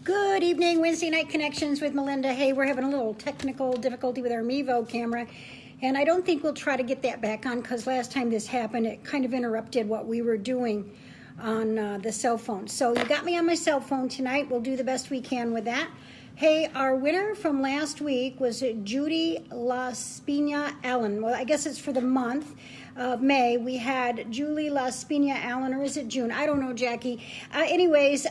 Good evening, Wednesday Night Connections with Melinda. Hey, we're having a little technical difficulty with our Mevo camera, and I don't think we'll try to get that back on because last time this happened, it kind of interrupted what we were doing on the cell phone. So you got me on my cell phone tonight. We'll do the best we can with that. Hey, our winner from last week was Judy Laspina Allen. Well, I guess it's for the month of May. We had Julie Laspina Allen, or is it June? I don't know, Jackie. Anyways,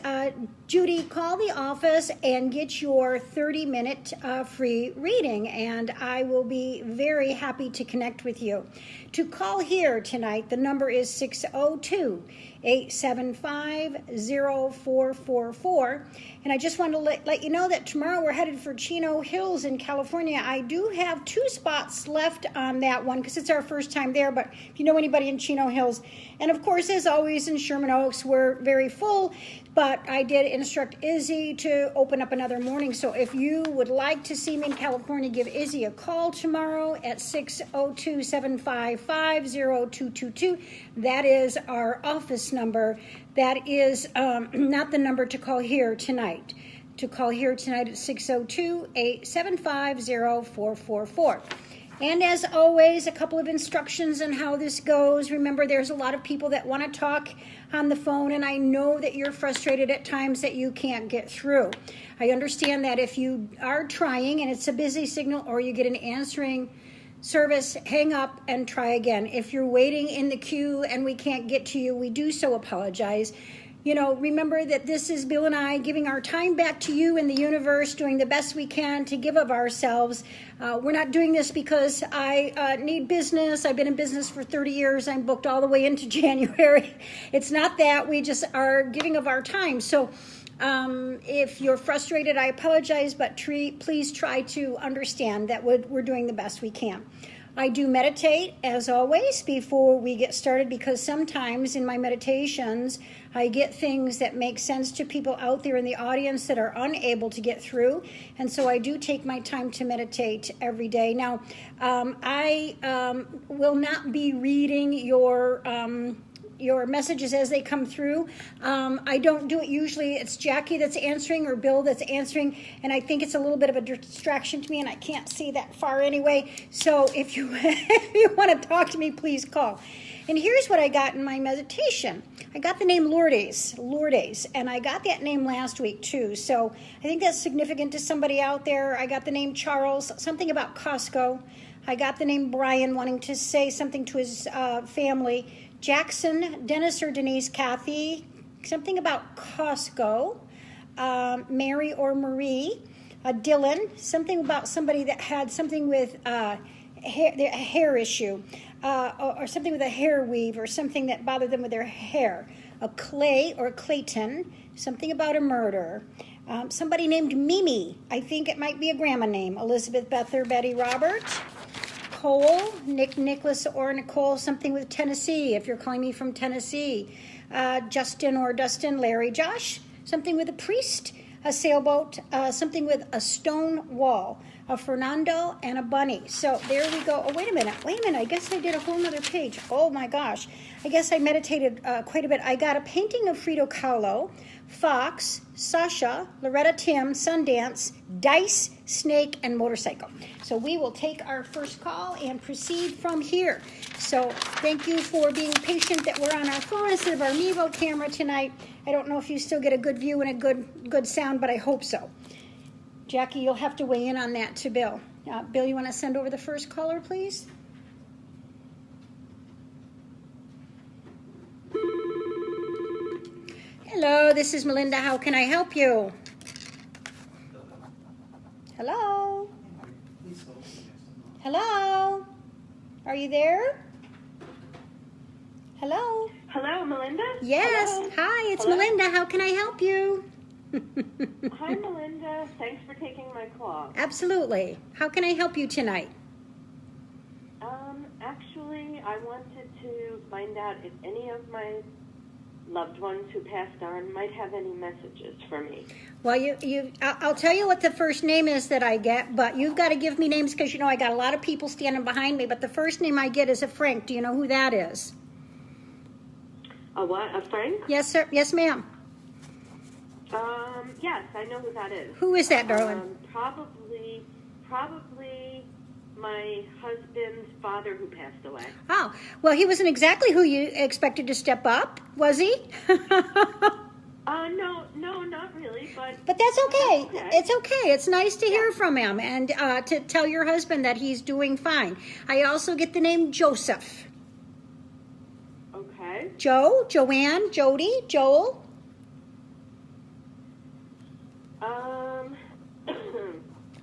Judy, call the office and get your 30-minute free reading, and I will be very happy to connect with you. To call here tonight, the number is 602-875-0444. And I just want to let you know that tomorrow we're headed for Chino Hills in California. I do have 2 spots left on that one because it's our first time there, but if you know anybody in Chino Hills. And of course, as always, in Sherman Oaks, we're very full, but I did instruct Izzy to open up another morning. So if you would like to see me in California, give Izzy a call tomorrow at 602-755-0222. That is our office number. That is not the number to call here tonight. To call here tonight at 602-875-0444. And as always, a couple of instructions on how this goes. Remember, there's a lot of people that want to talk on the phone, and I know that you're frustrated at times that you can't get through. I understand that if you are trying and it's a busy signal or you get an answering service, hang up and try again. If you're waiting in the queue and we can't get to you, we do so apologize. You know, remember that this is Bill and I giving our time back to you in the universe, doing the best we can to give of ourselves. We're not doing this because I need business. I've been in business for 30 years. I'm booked all the way into January. It's not that. We just are giving of our time. So if you're frustrated, I apologize, but please try to understand that we're doing the best we can. I do meditate, as always, before we get started, because sometimes in my meditations, I get things that make sense to people out there in the audience that are unable to get through, and so I do take my time to meditate every day. Now, I will not be reading your messages as they come through. I don't do it usually. It's Jackie that's answering or Bill that's answering, and I think it's a little bit of a distraction to me, and I can't see that far anyway. So if you want to talk to me, please call. And here's what I got in my meditation. I got the name Lourdes, and I got that name last week too. So I think that's significant to somebody out there. I got the name Charles, something about Costco. I got the name Brian, wanting to say something to his family. Jackson, Dennis or Denise, Kathy, something about Costco. Mary or Marie. Dylan, something about somebody that had something with a hair issue. Or something with a hair weave or something that bothered them with their hair. A Clay or Clayton, something about a murder. Somebody named Mimi, I think it might be a grandma name. Elizabeth, Beth, or Betty, Robert. Cole, Nick, Nicholas, or Nicole, something with Tennessee, if you're calling me from Tennessee. Justin or Dustin, Larry, Josh, something with a priest, a sailboat, something with a stone wall, a Fernando, and a bunny. So there we go. Oh, wait a minute. I guess I did a whole nother page. Oh, my gosh. I guess I meditated quite a bit. I got a painting of Frida Kahlo, Fox, Sasha, Loretta Tim, Sundance, Dice, Snake, and Motorcycle. So we will take our first call and proceed from here. So thank you for being patient that we're on our phone instead of our Mevo camera tonight. I don't know if you still get a good view and a good sound, but I hope so. Jackie, you'll have to weigh in on that to Bill. Bill, you want to send over the first caller, please? Hello, this is Melinda. How can I help you? Hello? Hello? Are you there? Hello? Hello, Melinda? Yes. Hello? Hi, it's Hello? Melinda. How can I help you? Hi, Melinda. Thanks for taking my call. Absolutely. How can I help you tonight? Actually, I wanted to find out if any of my loved ones who passed on might have any messages for me. Well, I'll tell you what the first name is that I get, but you've got to give me names because, you know, I got a lot of people standing behind me, but the first name I get is a Frank. Do you know who that is? A what? A Frank? Yes, sir. Yes, ma'am. Yes, I know who that is. Who is that, darling? Probably my husband's father who passed away. Oh, well, he wasn't exactly who you expected to step up, was he? No, not really, but that's okay. okay. It's okay. It's nice to hear from him and to tell your husband that he's doing fine. I also get the name Joseph. Okay. Joe, Joanne, Jody, Joel.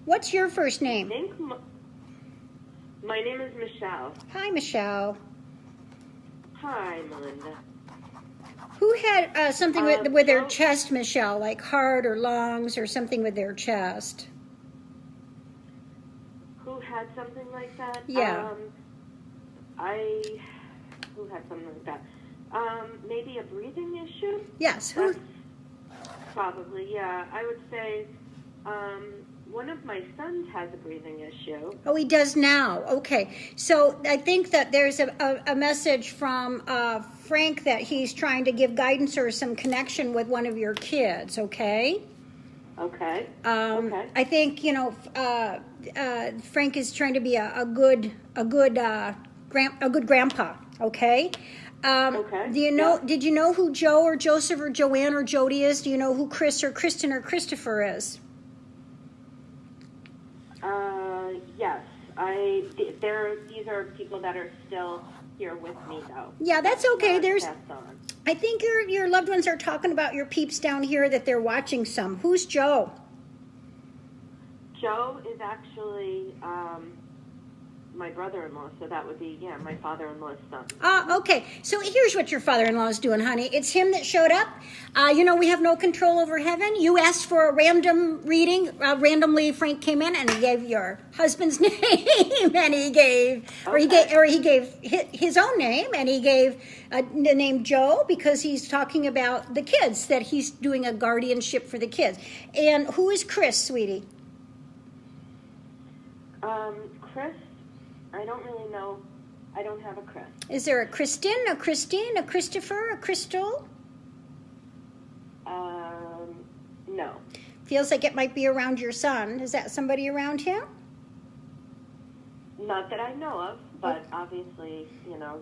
What's your first I name? think my name is Michelle. Hi, Michelle. Hi, Melinda. Who had something with their Joe. chest, Michelle, like heart or lungs or something with their chest? Who had something like that? Yeah. Who had something like that? Maybe a breathing issue? Yes. Who? That's probably, yeah. I would say one of my sons has a breathing issue. Oh, he does now. Okay. So I think that there's a message from Frank that he's trying to give guidance or some connection with one of your kids, okay? Okay. Okay. I think, Frank is trying to be a good grandpa, okay? Okay. Did you know who Joe or Joseph or Joanne or Jody is? Do you know who Chris or Kristen or Christopher is? Yes. These are people that are still here with me, though. Yeah, that's okay. Passed on. I think your loved ones are talking about your peeps down here that they're watching some. Who's Joe? Joe is actually my brother-in-law, so that would be, my father-in-law's son. Okay. So here's what your father-in-law is doing, honey. It's him that showed up. We have no control over heaven. You asked for a random reading. Randomly, Frank came in and he gave your husband's name, and he gave his own name, and he gave the name Joe because he's talking about the kids, that he's doing a guardianship for the kids. And who is Chris, sweetie? Chris, I don't really know. I don't have a Chris. Is there a Kristen, a Christine, a Christopher, a Crystal? No. Feels like it might be around your son. Is that somebody around him? Not that I know of, but obviously,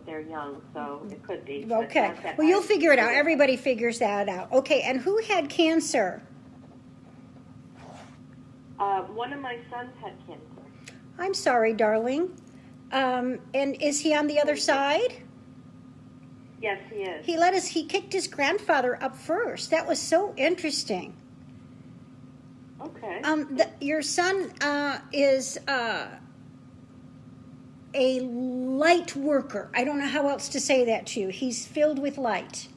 they're young, so it could be. Okay. Well, you'll figure it out. Everybody figures that out. Okay, and who had cancer? One of my sons had cancer. I'm sorry, darling. And is he on the other side? Yes, he is. He kicked his grandfather up first. That was so interesting. Okay. Your son is a light worker. I don't know how else to say that to you. He's filled with light.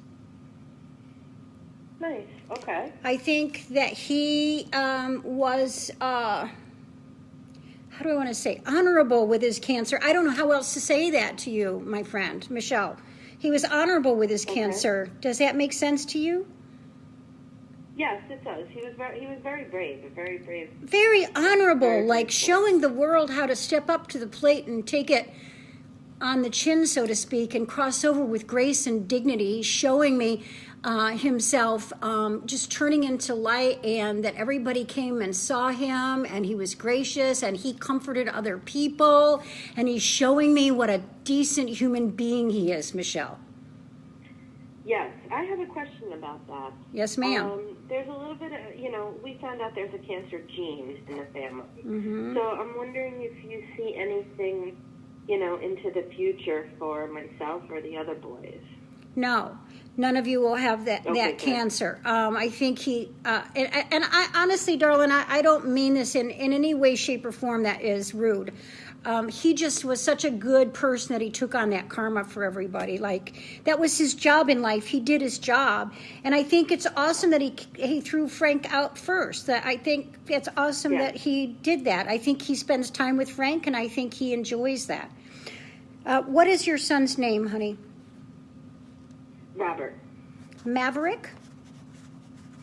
Nice. Okay. I think that he was, how do I want to say, honorable with his cancer. I don't know how else to say that to you, my friend, Michelle. He was honorable with his cancer. Does that make sense to you? Yes, it does. He was very brave, very brave. Very honorable, like showing the world how to step up to the plate and take it on the chin, so to speak, and cross over with grace and dignity. He's showing me himself just turning into light, and that everybody came and saw him, and he was gracious, and he comforted other people, and he's showing me what a decent human being he is, Michelle. Yes, I have a question about that. Yes, ma'am. There's a little bit of, we found out there's a cancer gene in the family. Mm-hmm. So I'm wondering if you see anything, into the future for myself or the other boys. No, none of you will have that cancer. I think he, and I honestly, darling, I don't mean this in any way, shape, or form that is rude. He just was such a good person that he took on that karma for everybody. Like, that was his job in life. He did his job. And I think it's awesome that he threw Frank out first. I think it's awesome that he did that. I think he spends time with Frank, and I think he enjoys that. What is your son's name, honey? Robert. Maverick?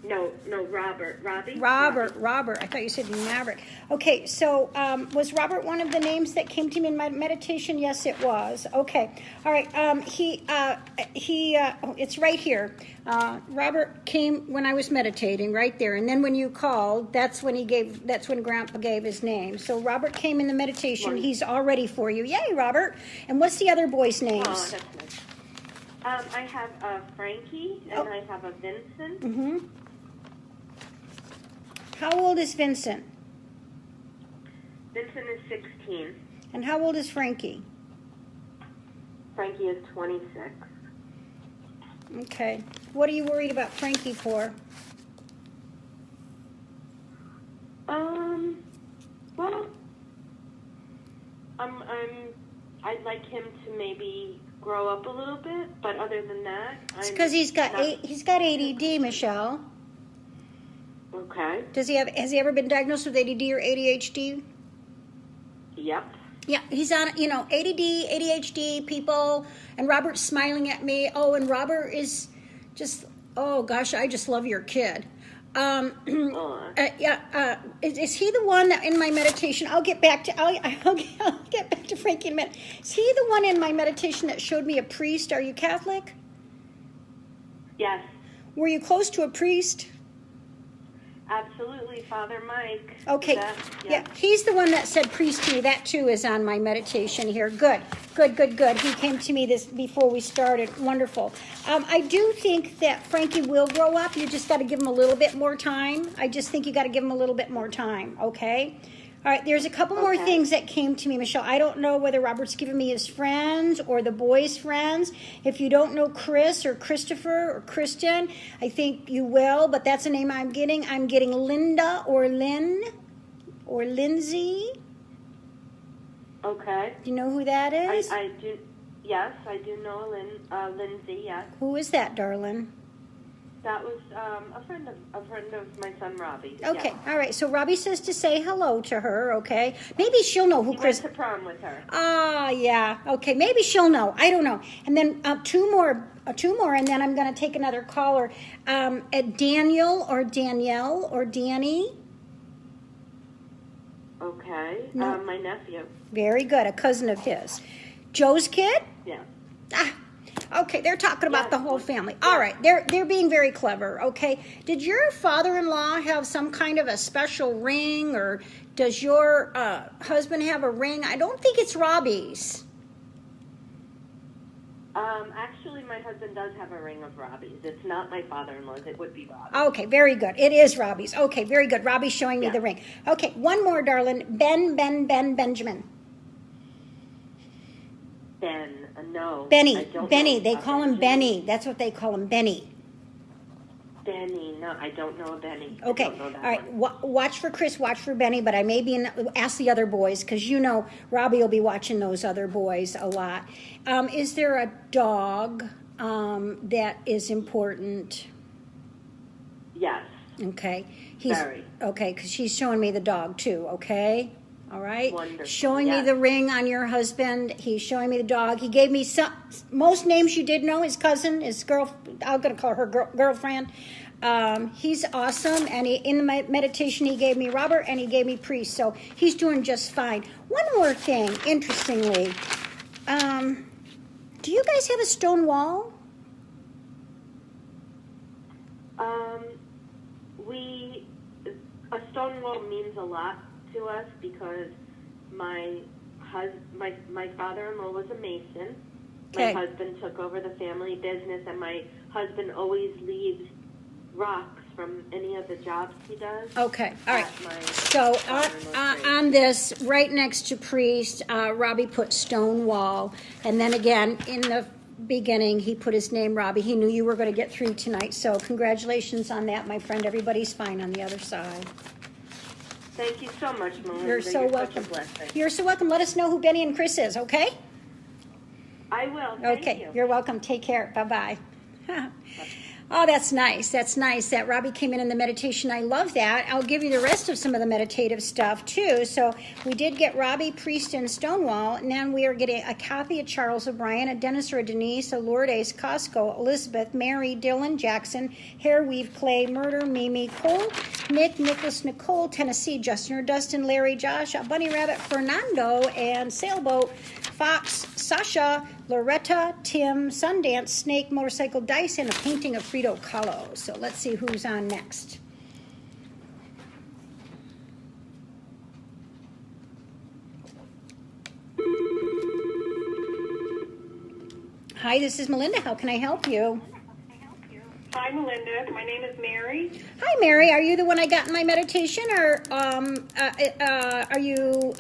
No, Robert. Robbie? Robert. I thought you said Maverick. Okay, so was Robert one of the names that came to me in my meditation? Yes, it was. Okay, all right. It's right here. Robert came when I was meditating, right there, and then when you called, that's when Grandpa gave his name. So Robert came in the meditation. He's all ready for you. Yay, Robert! And what's the other boys' names? Oh, that's nice. I have Frankie and I have a Vincent. Mm-hmm. How old is Vincent? Vincent is 16. And how old is Frankie? Frankie is 26. Okay. What are you worried about Frankie for? Well, I'd like him to maybe grow up a little bit, but other than that, It's because he's got ADD, Michelle. Okay. Has he ever been diagnosed with ADD or ADHD? Yep. Yeah, he's on, ADD, ADHD people, and Robert's smiling at me. Oh, and Robert is just, oh gosh, I just love your kid. Is he the one that in my meditation? I'll get back to Frankie in a minute. Is he the one in my meditation that showed me a priest? Are you Catholic? Yes. Were you close to a priest? Absolutely, Father Mike. Okay, yeah, he's the one that said priest to me. That too is on my meditation here. Good. He came to me before we started. Wonderful. I do think that Frankie will grow up. You just got to give him a little bit more time. I just think you got to give him a little bit more time, okay? All right, there's a couple more things that came to me, Michelle. I don't know whether Robert's given me his friends or the boys' friends. If you don't know Chris or Christopher or Kristen, I think you will, but that's a name I'm getting. I'm getting Linda or Lynn or Lindsay. Okay. Do you know who that is? I do. Yes, I do know Lindsay, yes. Who is that, darling? That was a friend of my son Robbie. Okay, yes. All right. So Robbie says to say hello to her. Okay, maybe she'll know who Chris. He went to prom with her. Yeah. Okay, maybe she'll know. I don't know. And then two more, and then I'm going to take another caller. Daniel or Danielle or Danny. Okay. No. My nephew. Very good. A cousin of his. Joe's kid. Yeah. Okay, they're talking about the whole family. All right, they're being very clever, okay? Did your father-in-law have some kind of a special ring, or does your husband have a ring? I don't think it's Robbie's. Actually, my husband does have a ring of Robbie's. It's not my father-in-law's. It would be Robbie's. Okay, very good. It is Robbie's. Okay, very good. Robbie's showing me the ring. Okay, one more, darling. Benjamin. Ben. No. Benny. They call him Benny. That's what they call him, Benny. Benny. No, I don't know a Benny. Okay. I don't know that All right. one. Watch for Chris. Watch for Benny. But I may be ask the other boys, because Robbie will be watching those other boys a lot. Is there a dog that is important? Yes. Okay. Very. Okay, because she's showing me the dog too. Okay. All right. Wonderful. Showing me the ring on your husband. He's showing me the dog. He gave me most names you did know. His cousin, his girl. I'm going to call her girlfriend. He's awesome. And in the meditation, he gave me Robert and he gave me Priest. So he's doing just fine. One more thing, interestingly. Do you guys have a stone wall? A stone wall means a lot to us because my father-in-law was a mason. Okay. My husband took over the family business, and my husband always leaves rocks from any of the jobs he does. Okay, all right. So on this, right next to Priest, Robbie put stone wall, and then again in the beginning he put his name, Robbie. He knew you were going to get through tonight, so congratulations on that, my friend. Everybody's fine on the other side. Thank you so much, Melinda. You're so welcome. Such a blessing. You're so welcome. Let us know who Benny and Chris is, okay? I will. Thank you. You're welcome. Take care. Bye-bye. Oh, that's nice. That's nice that Robbie came in the meditation. I love that. I'll give you the rest of some of the meditative stuff too. So we did get Robbie, Priest, and Stonewall. And then we are getting a Kathy, a Charles O'Brien, a Dennis or a Denise, a Lourdes, Costco, Elizabeth, Mary, Dylan, Jackson, Hairweave, Clay, Murder, Mimi, Cole, Nick, Nicholas, Nicole, Tennessee, Justin or Dustin, Larry, Josh, a Bunny Rabbit, Fernando, and Sailboat, Fox, Sasha, Loretta, Tim, Sundance, Snake, Motorcycle, Dice, and a painting of Frito Kahlo. So let's see who's on next. Hi, this is Melinda. How can I help you? Hi, Melinda. My name is Mary. Hi, Mary. Are you the one I got in my meditation, or are you?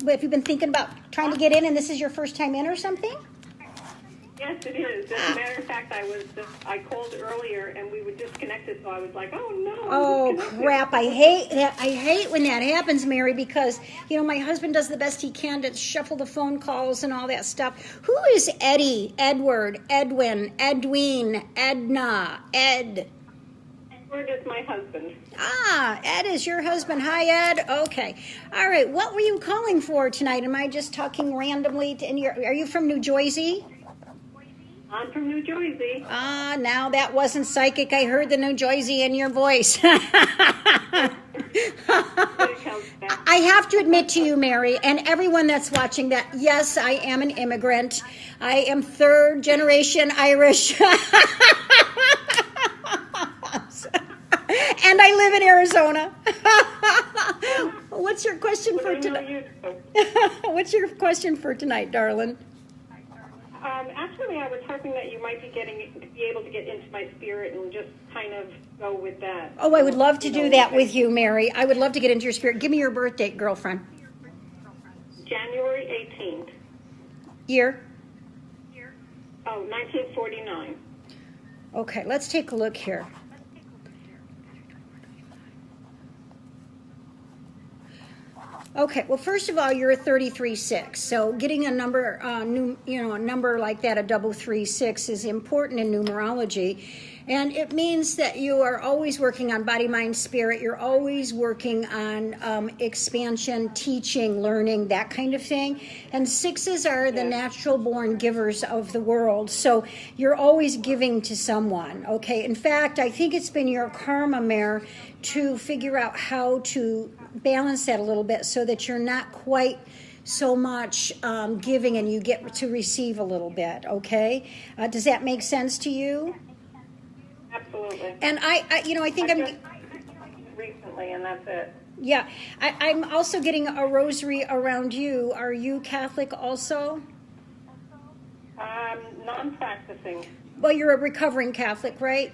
Have you been thinking about trying to get in, and this is your first time in, or something? Yes, it is. As a matter of fact, I called earlier and we were disconnected, so I was like, "Oh no!" Oh crap! I hate that. I hate when that happens, Mary, because my husband does the best he can to shuffle the phone calls and all that stuff. Who is Eddie, Edward, Edwin, Edwin, Edna, Ed? Edward is my husband. Ah, Ed is your husband. Hi, Ed. Okay. All right. What were you calling for tonight? Am I just talking randomly? Are you from New Jersey? I'm from New Jersey. Ah, now that wasn't psychic. I heard the New Jersey in your voice. I have to admit to you, Mary, and everyone that's watching that, yes, I am an immigrant. I am third generation Irish. And I live in Arizona. What's your question for tonight? What's your question for tonight, darling? Actually, I was hoping that you might be able to get into my spirit and just kind of go with that. Oh, I would love to do that with you, Mary. I would love to get into your spirit. Give me your birth date, girlfriend. January 18th. Year? Oh, 1949. Okay, let's take a look here. Okay, well, first of all, you're a 33-6, so getting a number, a number like that, a 336, is important in numerology, and it means that you are always working on body, mind, spirit. You're always working on expansion, teaching, learning, that kind of thing. And 6s are the natural-born givers of the world, so you're always giving to someone. Okay, in fact, I think it's been your karma, Mare, to figure out how to balance that a little bit so that you're not quite so much giving and you get to receive a little bit, okay? Does that make sense to you? Absolutely. And I think I'm recently, and that's it. Yeah, I'm also getting a rosary around you. Are you Catholic also? Non-practicing. Well, you're a recovering Catholic, right?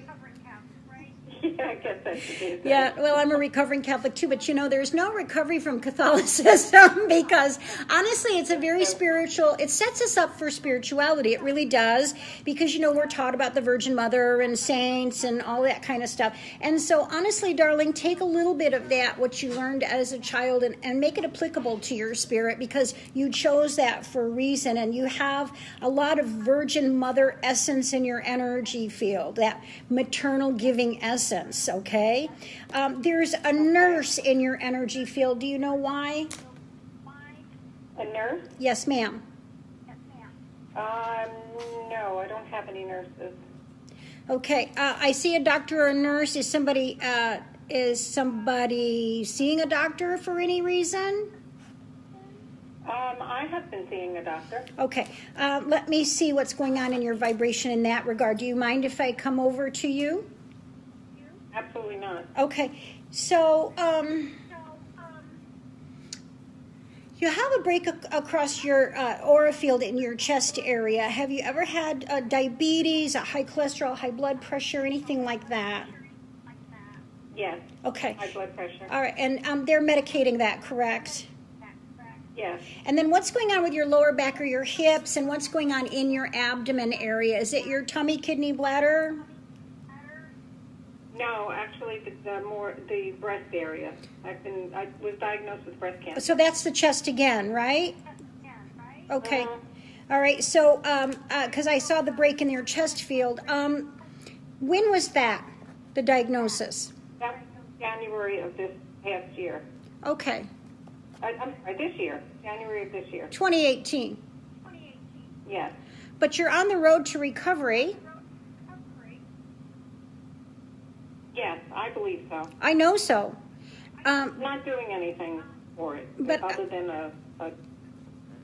Yeah, I guess that's the case. Yeah, well, I'm a recovering Catholic too, but there's no recovery from Catholicism because honestly, it's a very spiritual, it sets us up for spirituality. It really does, because we're taught about the Virgin Mother and saints and all that kind of stuff. And so honestly, darling, take a little bit of that, what you learned as a child, and make it applicable to your spirit, because you chose that for a reason, and you have a lot of Virgin Mother essence in your energy field, that maternal giving essence. Okay, there's a nurse in your energy field. Do you know why? A nurse? Yes, ma'am. No, I don't have any nurses. Okay, I see a doctor or a nurse. Is somebody seeing a doctor for any reason? I have been seeing a doctor. Okay, let me see what's going on in your vibration in that regard. Do you mind if I come over to you? Absolutely not. Okay, so you have a break across your aura field in your chest area. Have you ever had diabetes, a high cholesterol, high blood pressure, anything like that? Yes. Okay. High blood pressure. All right, and they're medicating that, correct? Yes. And then what's going on with your lower back or your hips, and what's going on in your abdomen area? Is it your tummy, kidney, bladder? No, actually, the breast area. I was diagnosed with breast cancer. So that's the chest again, right? Okay. All right. So, because I saw the break in your chest field, When was that, the diagnosis? That was January of this past year. Okay, I'm sorry, this year. January of this year. 2018. Yes. But you're on the road to recovery. Yes, I believe so. I know so. Not doing anything for it, But- other than a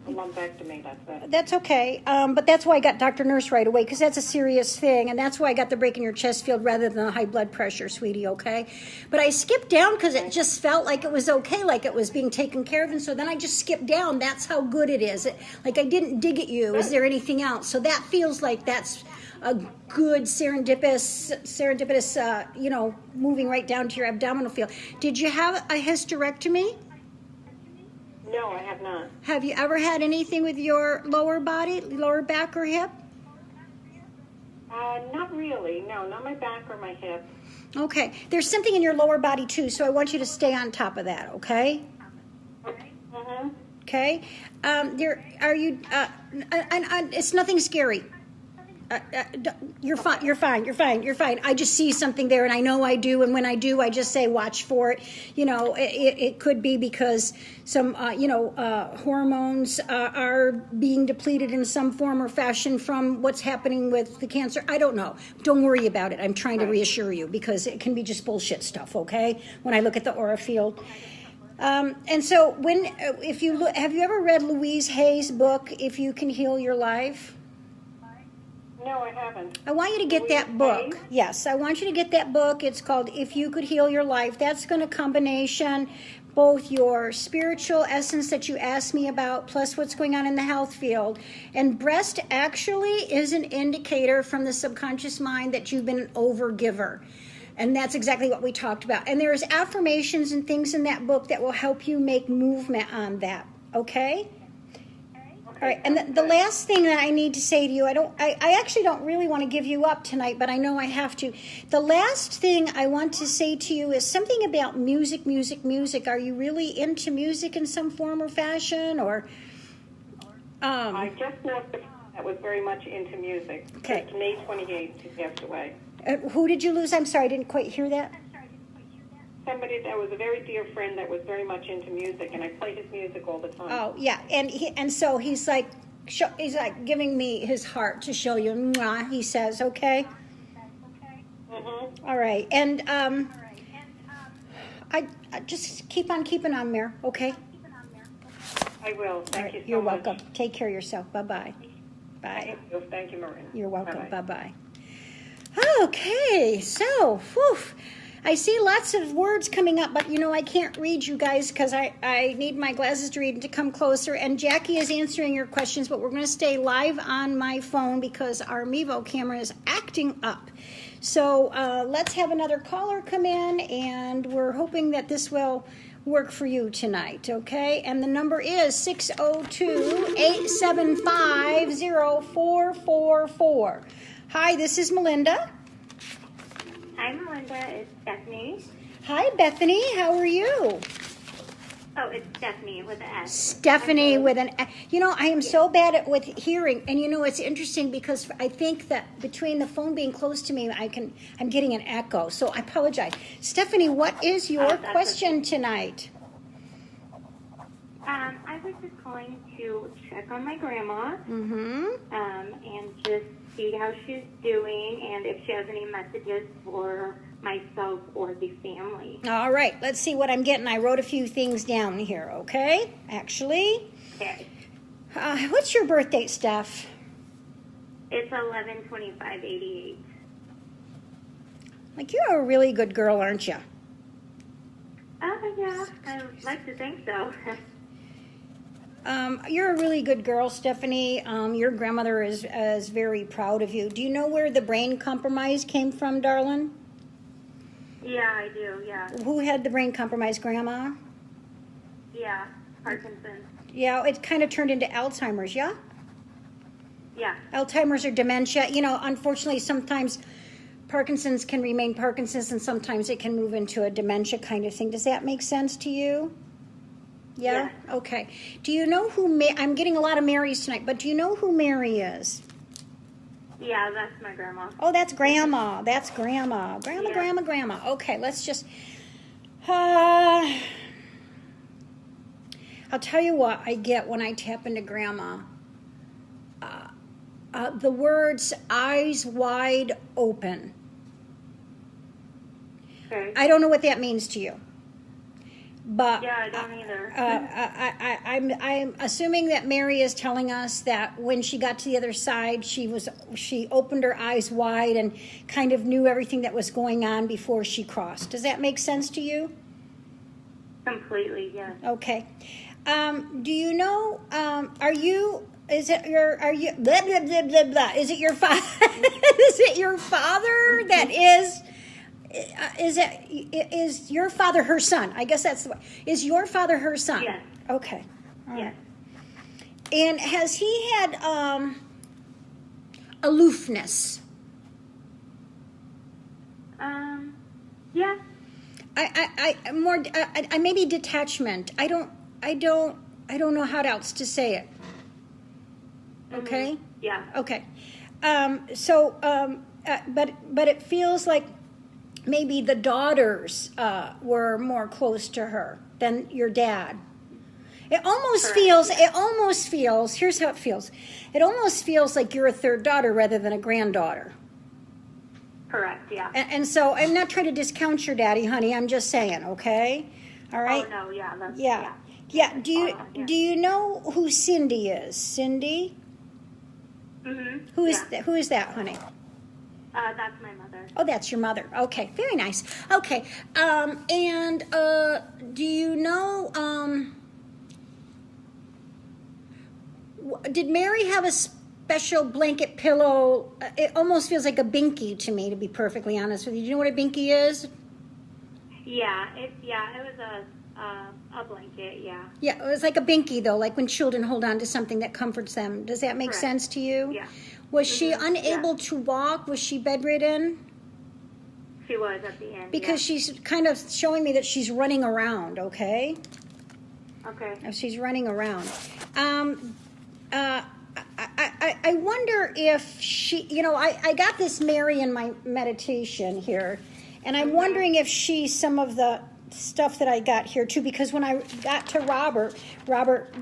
lumpectomy, that's it. That's okay. But that's why I got Dr. Nurse right away, because that's a serious thing. And that's why I got the break in your chest field rather than the high blood pressure, sweetie, okay? But I skipped down because it just felt like it was okay, like it was being taken care of. And so then I just skipped down. That's how good it is. Like I didn't dig at you. Is there anything else? So that feels like that's a good serendipitous, moving right down to your abdominal field. Did you have a hysterectomy? No, I have not. Have you ever had anything with your lower body, lower back or hip? Not really. No, not my back or my hip. Okay. There's something in your lower body too, so I want you to stay on top of that, okay? Mm-hmm. Okay. It's nothing scary. You're fine. You're fine. You're fine. You're fine. I just see something there, and I know I do. And when I do, I just say, watch for it. It could be because some, hormones are being depleted in some form or fashion from what's happening with the cancer. I don't know. Don't worry about it. I'm trying to reassure you because it can be just bullshit stuff. Okay. When I look at the aura field. And so have you ever read Louise Hay's book, If You Can Heal Your Life? No, I haven't. I want you to get that book. Yes, I want you to get that book. It's called If You Could Heal Your Life. That's going to combination both your spiritual essence that you asked me about plus what's going on in the health field. And breast actually is an indicator from the subconscious mind that you've been an overgiver. And that's exactly what we talked about. And there's affirmations and things in that book that will help you make movement on that. Okay? All right, and the last thing that I need to say to you, I actually don't really want to give you up tonight, but I know I have to. The last thing I want to say to you is something about music. Are you really into music in some form or fashion, or? I just know someone that was very much into music. Okay. It's May 28th, he passed away. Who did you lose? I'm sorry, I didn't quite hear that. Somebody that was a very dear friend that was very much into music, and I play his music all the time. Oh yeah, and so he's like giving me his heart to show you. Mwah, he says, okay. Mm-hmm. All right, and I just keep on keeping on, Mare. Okay. I will. Thank you so You're much. welcome. Take care of yourself. Bye-bye. Bye. Thank you, Maureen. You're welcome. Bye-bye. Bye-bye. Okay, so, I see lots of words coming up, but I can't read you guys because I need my glasses to read and to come closer. And Jackie is answering your questions, but we're going to stay live on my phone because our Mevo camera is acting up. So let's have another caller come in, and we're hoping that this will work for you tonight, okay? And the number is 602-875-0444. Hi, this is Melinda. Hi, Melinda. It's Stephanie. Hi, Bethany. How are you? Oh, it's Stephanie with an S. Stephanie with an S. I am so bad with hearing, and it's interesting because I think that between the phone being close to me, I'm getting an echo. So I apologize. Stephanie, what is your question tonight? I was just calling to check on my grandma, and just see how she's doing, and if she has any messages for myself or the family. All right, let's see what I'm getting. I wrote a few things down here, okay? Actually. Okay. What's your birth date, Steph? It's 11/25/88. Like, you're a really good girl, aren't you? Oh, yeah. I would like to think so. You're a really good girl, Stephanie. Your grandmother is very proud of you. Do you know where the brain compromise came from, darling? Yeah, I do, yeah. Who had the brain compromise, Grandma? Yeah, Parkinson's. Yeah, it kind of turned into Alzheimer's, yeah? Yeah. Alzheimer's or dementia. Unfortunately, sometimes Parkinson's can remain Parkinson's, and sometimes it can move into a dementia kind of thing. Does that make sense to you? Yeah? Yeah. Okay. Do you know who I'm getting a lot of Marys tonight, but do you know who Mary is? Yeah, that's my grandma. Oh, that's Grandma. That's Grandma. Grandma. Okay, let's just... I'll tell you what I get when I tap into Grandma. The words eyes wide open. Okay. I don't know what that means to you. But Yeah, I don't either. I'm assuming that Mary is telling us that when she got to the other side, she opened her eyes wide and kind of knew everything that was going on before she crossed. Does that make sense to you? Completely, yes. Okay. Do you know? Are you blah, blah, blah, blah, blah. Is it your father? Is it your father that is? Is your father her son? I guess that's the way. Is your father her son? Yes. Okay. All Yes. right. And has he had aloofness? Yeah. I more I maybe detachment. I don't know how else to say it. Okay. Yeah. Okay. But it feels like maybe the daughters were more close to her than your dad. It almost feels, here's how it feels. It almost feels like you're a third daughter rather than a granddaughter. Correct, yeah. And so I'm not trying to discount your daddy, honey. I'm just saying, okay? All right? Oh, no, yeah. That's, Yeah. Yeah. Do you know who Cindy is? Cindy? Mm-hmm. Who is that, honey? That's my mother. Oh, that's your mother. Okay, very nice. Okay, and do you know? Did Mary have a special blanket pillow? It almost feels like a binky to me, to be perfectly honest with you. Do you know what a binky is? Yeah, it was a blanket, yeah. Yeah, it was like a binky though, like when children hold on to something that comforts them. Does that make Correct. sense to you? Yeah. Was she unable Yeah. to walk? Was she bedridden? She was at the end. Because she's kind of showing me that she's running around, okay? Okay. She's running around. I wonder if she, I got this Mary in my meditation here, and I'm wondering if she's some of the stuff that I got here too, because when I got to Robert,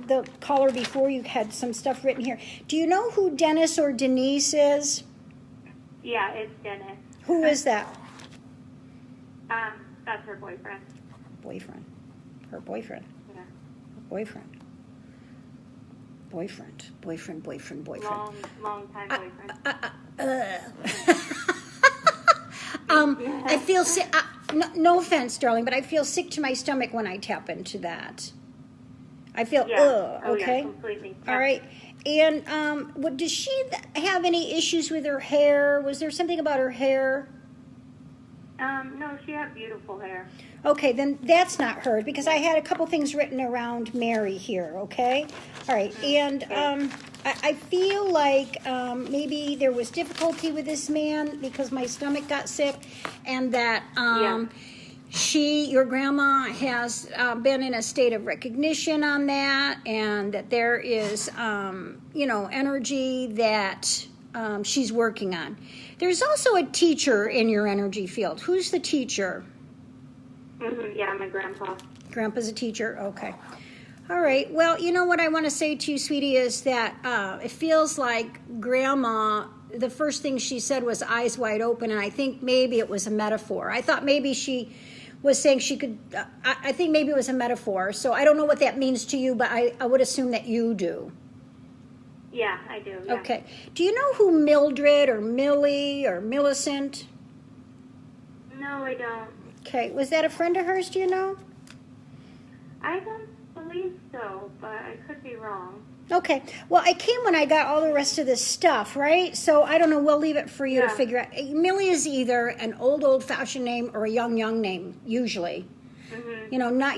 the caller before you had some stuff written here. Do you know who Dennis or Denise is? Yeah, it's Dennis. Who is that? That's her boyfriend. Boyfriend. Her boyfriend. Yeah. Boyfriend. Long time boyfriend. I feel sick. No offense, darling, but I feel sick to my stomach when I tap into that. I feel okay. Yeah, completely. All right. And does she have any issues with her hair? Was there something about her hair? No, she had beautiful hair. Okay, then that's not her, because I had a couple things written around Mary here, okay? All right, and I feel like maybe there was difficulty with this man because my stomach got sick, and that your grandma has been in a state of recognition on that, and that there is, energy that she's working on. There's also a teacher in your energy field. Who's the teacher? Mm-hmm. Yeah, my grandpa. Grandpa's a teacher? Okay. All right. Well, you know what I want to say to you, sweetie, is that it feels like Grandma, the first thing she said was eyes wide open, and I think maybe it was a metaphor. I thought maybe she was saying she could, I think maybe it was a metaphor. So I don't know what that means to you, but I would assume that you do. Yeah, I do. Yeah. Okay. Do you know who Mildred or Millie or Millicent? No, I don't. Okay. Was that a friend of hers, do you know? I don't believe so, but I could be wrong. Okay. Well, I came when I got all the rest of this stuff, right? So I don't know. We'll leave it for you to figure out. Millie is either an old-fashioned name or a young name, usually. Mm-hmm. Not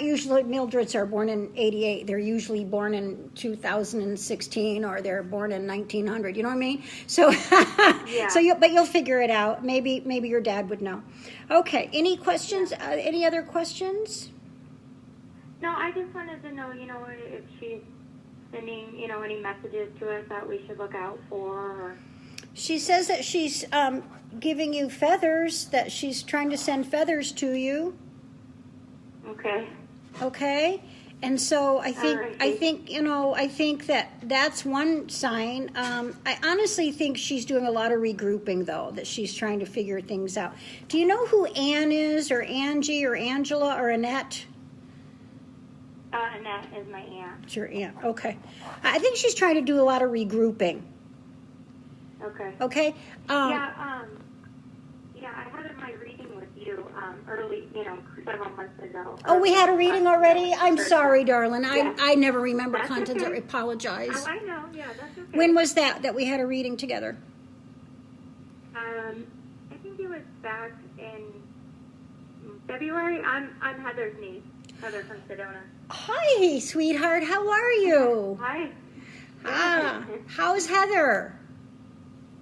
usually. Mildreds are born in 88. They're usually born in 2016, or they're born in 1900. You know what I mean? So, but you'll figure it out. Maybe your dad would know. Okay. Any questions? Any other questions? No, I just wanted to know, if she's sending, any messages to us that we should look out for. Or... She says that she's giving you feathers, that she's trying to send feathers to you. Okay. Okay? And so I think, Alright. I think that that's one sign. I honestly think she's doing a lot of regrouping, though, that she's trying to figure things out. Do you know who Ann is, or Angie, or Angela, or Annette? Annette is my aunt. It's your aunt. Okay. I think she's trying to do a lot of regrouping. Okay. Okay? Yeah, I had my reading with you early, several months ago. Oh, we had a reading already? I'm sorry, darling. Yeah. I never remember That's contents. okay. I apologize. Oh, I know. Yeah, that's okay. When was that we had a reading together? I think it was back in February. I'm Heather's niece. Heather from Sedona. Hi, sweetheart. How are you? Hi. How's Heather?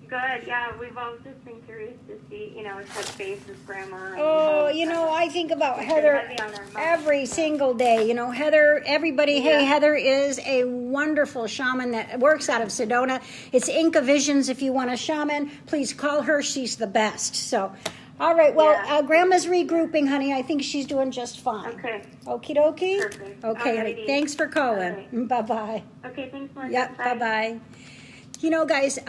Good. Yeah, we've all just been curious to see, touch base with Grandma. Oh, I think about Heather heavy on our minds. every single day. Heather, everybody, hey, Heather is a wonderful shaman that works out of Sedona. It's Inca Visions. If you want a shaman, please call her. She's the best. So, all right. Well, Grandma's regrouping, honey. I think she's doing just fine. Okay. Okie dokie? Perfect. Okay, honey. Alrighty. Thanks for calling. Alright. Bye-bye. Okay, thanks, Melinda. Yep, bye-bye. Guys,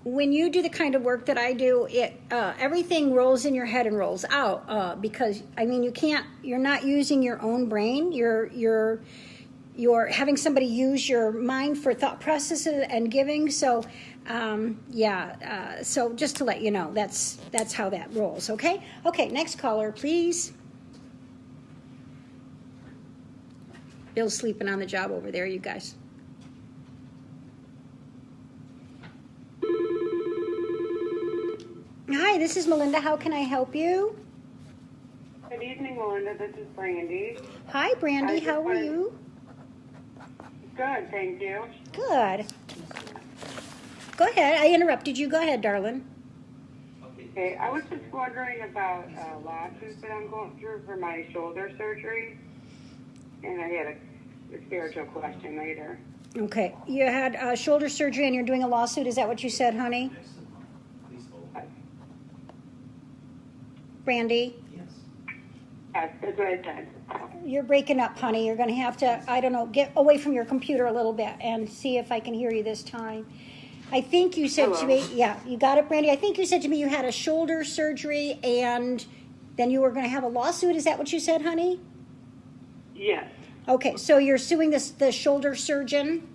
when you do the kind of work that I do, everything rolls in your head and rolls out because you're not using your own brain. You're having somebody use your mind for thought processes and giving. So, so just to let you know, that's how that rolls. Okay. Okay. Next caller, please. Bill's sleeping on the job over there, you guys. Hi, this is Melinda. How can I help you? Good evening, Melinda. This is Brandy. Hi, Brandy. I just How are wanted- you? Good, thank you. Good. Go ahead. I interrupted you. Go ahead, darling. Okay, I was just wondering about lawsuits that I'm going through for my shoulder surgery, and I had a spiritual question later. Okay. You had shoulder surgery and you're doing a lawsuit. Is that what you said, honey? Brandy? Yes, that's what I said. You're breaking up, honey. You're going to have to, get away from your computer a little bit and see if I can hear you this time. I think you said to me, yeah, you got it, Brandy. I think you said to me you had a shoulder surgery and then you were going to have a lawsuit. Is that what you said, honey? Yes. Okay, so you're suing the shoulder surgeon?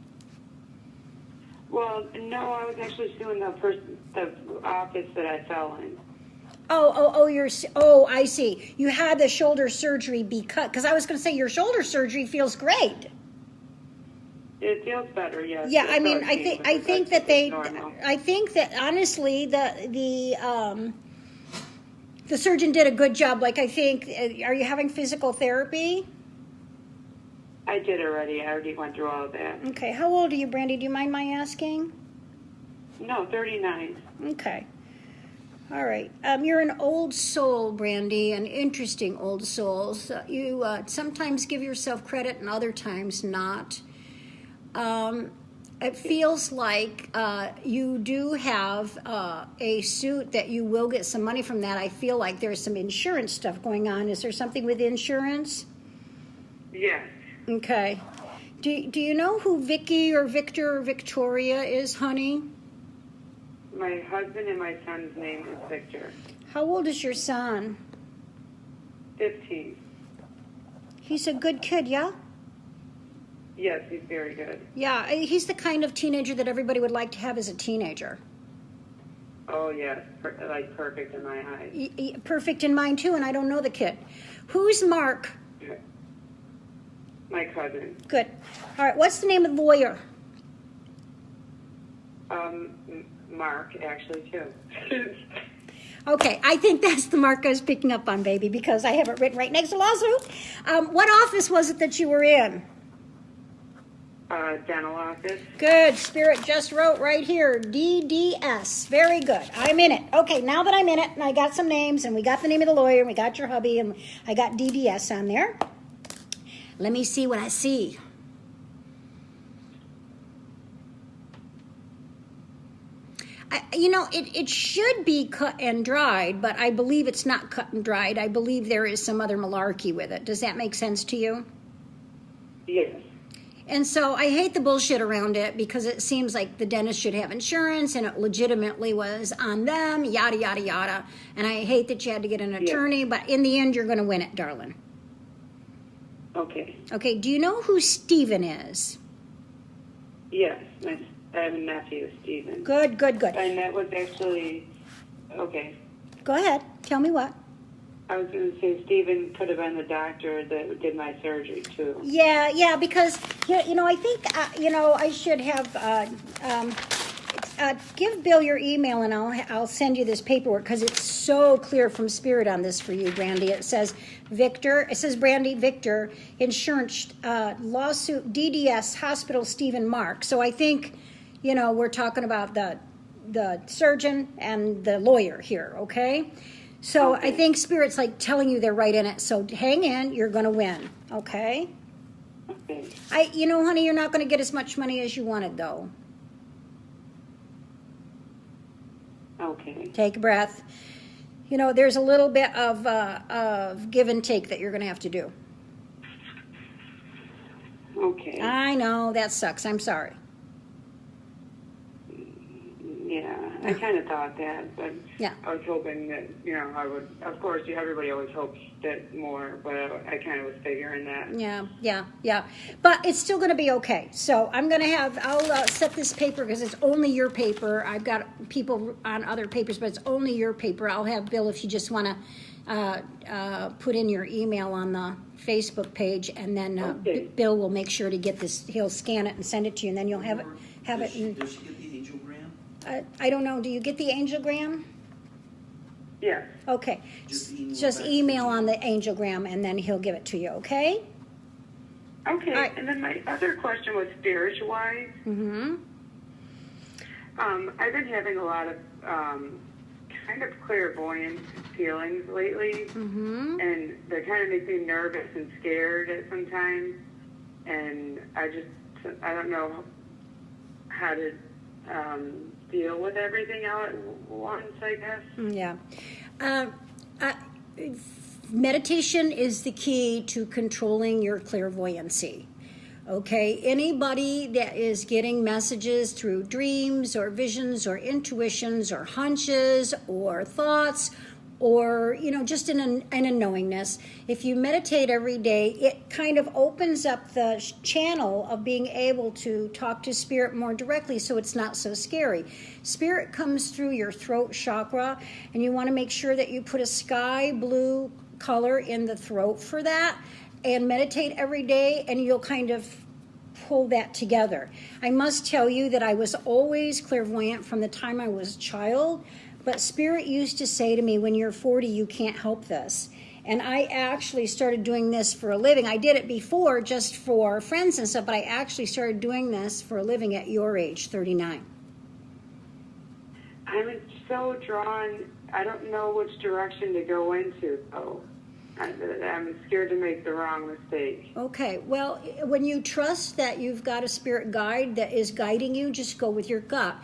Well, no, I was actually suing the office that I fell in. I see. You had the shoulder surgery because I was going to say your shoulder surgery feels great. It feels better, yes. Yeah, It does I think that normal. I think that honestly the surgeon did a good job. Like I think, are you having physical therapy? I did already. I already went through all of that. Okay, how old are you, Brandy? Do you mind my asking? No, 39. Okay. All right. You're an old soul, Brandy, an interesting old soul. So you sometimes give yourself credit and other times not. It feels like you do have a suit that you will get some money from that. I feel like there's some insurance stuff going on. Is there something with insurance? Yes. Okay. Do you know who Vicky or Victor or Victoria is, honey? My husband and my son's name is Victor. How old is your son? 15. He's a good kid, yeah? Yes, he's very good. Yeah, he's the kind of teenager that everybody would like to have as a teenager. Oh, yes. Perfect in my eyes. Perfect in mine, too, and I don't know the kid. Who's Mark? My cousin. Good. All right, what's the name of the lawyer? Mark, actually, too. Okay, I think that's the mark I was picking up on, baby, because I have it written right next to lawsuit. What office was it that you were in? Dental office. Good. Spirit just wrote right here, DDS. Very good. I'm in it. Okay, now that I'm in it, and I got some names, and we got the name of the lawyer, and we got your hubby, and I got DDS on there. Let me see what I see. It should be cut and dried, but I believe it's not cut and dried. I believe there is some other malarkey with it. Does that make sense to you? Yes. And so I hate the bullshit around it because it seems like the dentist should have insurance and it legitimately was on them, yada, yada, yada. And I hate that you had to get an attorney, but in the end, you're going to win it, darling. Okay. Okay, do you know who Stephen is? Yes. I have a nephew, Stephen. Good. And that was actually, okay. Go ahead. Tell me what. I was going to say Stephen could have been the doctor that did my surgery, too. Yeah, because, I think, I should have, give Bill your email and I'll send you this paperwork because it's so clear from Spirit on this for you, Brandy. It says Brandy, Victor, insurance, lawsuit, DDS, hospital, Stephen Mark. So I think, we're talking about the surgeon and the lawyer here, okay? So I think Spirit's like telling you they're right in it. So hang in, you're going to win, okay? Okay. Honey, you're not going to get as much money as you wanted, though. Okay. Take a breath. There's a little bit of give and take that you're going to have to do. Okay. I know, that sucks. I'm sorry. Yeah, I kind of thought that, but Yeah. I was hoping that, I would, of course, everybody always hopes that more, but I kind of was figuring that. Yeah. But it's still going to be okay. So I'll set this paper because it's only your paper. I've got people on other papers, but it's only your paper. I'll have Bill if you just want to put in your email on the Facebook page, and then Okay. Bill will make sure to get this. He'll scan it and send it to you, and then you'll have it. Does she get the angiogram? I don't know. Do you get the angiogram? Yes. Okay. Just email back email to on you. the angiogram, and then he'll give it to you. Okay. Okay, All right. and then my other question was spiritual-wise. Mm-hmm. I've been having a lot of kind of clairvoyant feelings lately, Mm-hmm. and they kind of make me nervous and scared at sometimes, and I don't know how to deal with everything all at once, I guess. Yeah. Meditation is the key to controlling your clairvoyancy. Okay, anybody that is getting messages through dreams or visions or intuitions or hunches or thoughts or, just in a knowingness, if you meditate every day, it kind of opens up the channel of being able to talk to Spirit more directly so it's not so scary. Spirit comes through your throat chakra, and you want to make sure that you put a sky blue color in the throat for that, and meditate every day, and you'll kind of pull that together. I must tell you that I was always clairvoyant from the time I was a child, but Spirit used to say to me, when you're 40, you can't help this. And I actually started doing this for a living. I did it before just for friends and stuff, but I actually started doing this for a living at your age, 39. I'm so drawn, I don't know which direction to go into, though. I'm scared to make the wrong mistake. Okay, well, when you trust that you've got a spirit guide that is guiding you, just go with your gut.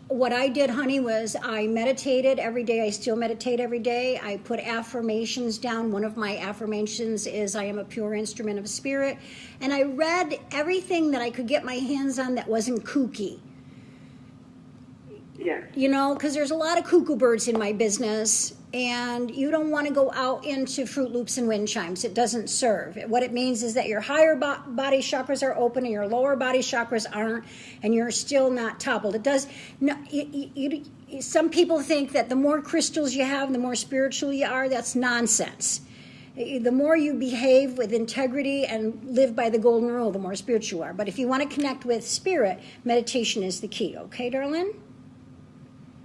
What I did, honey, was I meditated every day. I still meditate every day. I put affirmations down. One of my affirmations is I am a pure instrument of spirit. And I read everything that I could get my hands on that wasn't kooky. Yes. Because there's a lot of cuckoo birds in my business, and you don't want to go out into Fruit Loops and wind chimes. It doesn't serve. What it means is that your higher body chakras are open and your lower body chakras aren't, and you're still not toppled. It does. No, some people think that the more crystals you have, the more spiritual you are. That's nonsense. The more you behave with integrity and live by the golden rule, the more spiritual you are. But if you want to connect with spirit, meditation is the key. Okay, darling?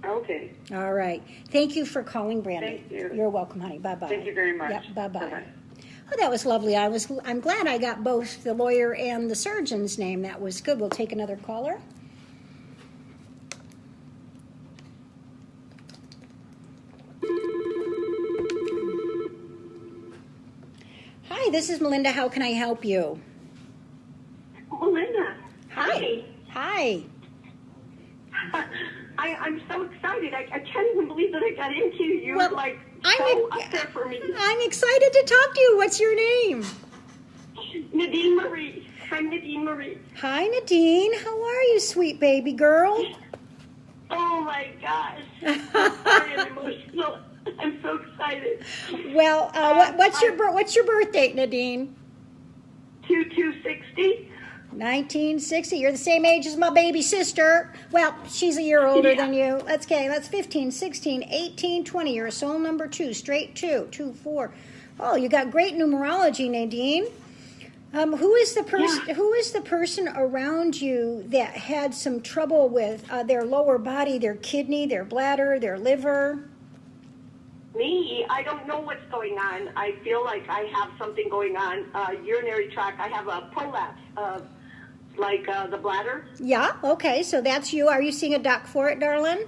Okay. All right. Thank you for calling, Brandy. Thank you. You're welcome, honey. Bye-bye. Thank you very much. Yep, bye-bye. Bye-bye. Oh, that was lovely. I'm glad I got both the lawyer and the surgeon's name. That was good. We'll take another caller. Hi, this is Melinda. How can I help you? Oh, Linda. Hi. I I'm so excited. I can't even believe that I got into you. You're Well, like I'm so up there for me. I'm excited to talk to you. What's your name? Nadine Marie. I'm Nadine Marie. Hi, Nadine. How are you, sweet baby girl? Oh my gosh. I'm sorry, I'm emotional. I'm so excited. Well, what's your birth date, Nadine? 2260. 1960. You're the same age as my baby sister. Well, she's a year older than you. That's 15, 16, 18, 20. You're a soul number 2, straight 2, 2, 4. Oh, you got great numerology, Nadine. Who is the person around you that had some trouble with their lower body, their kidney, their bladder, their liver? Me, I don't know what's going on. I feel like I have something going on. Urinary tract. I have a prolapse, the bladder. Yeah, okay, so that's you. Are you seeing a doc for it, darling?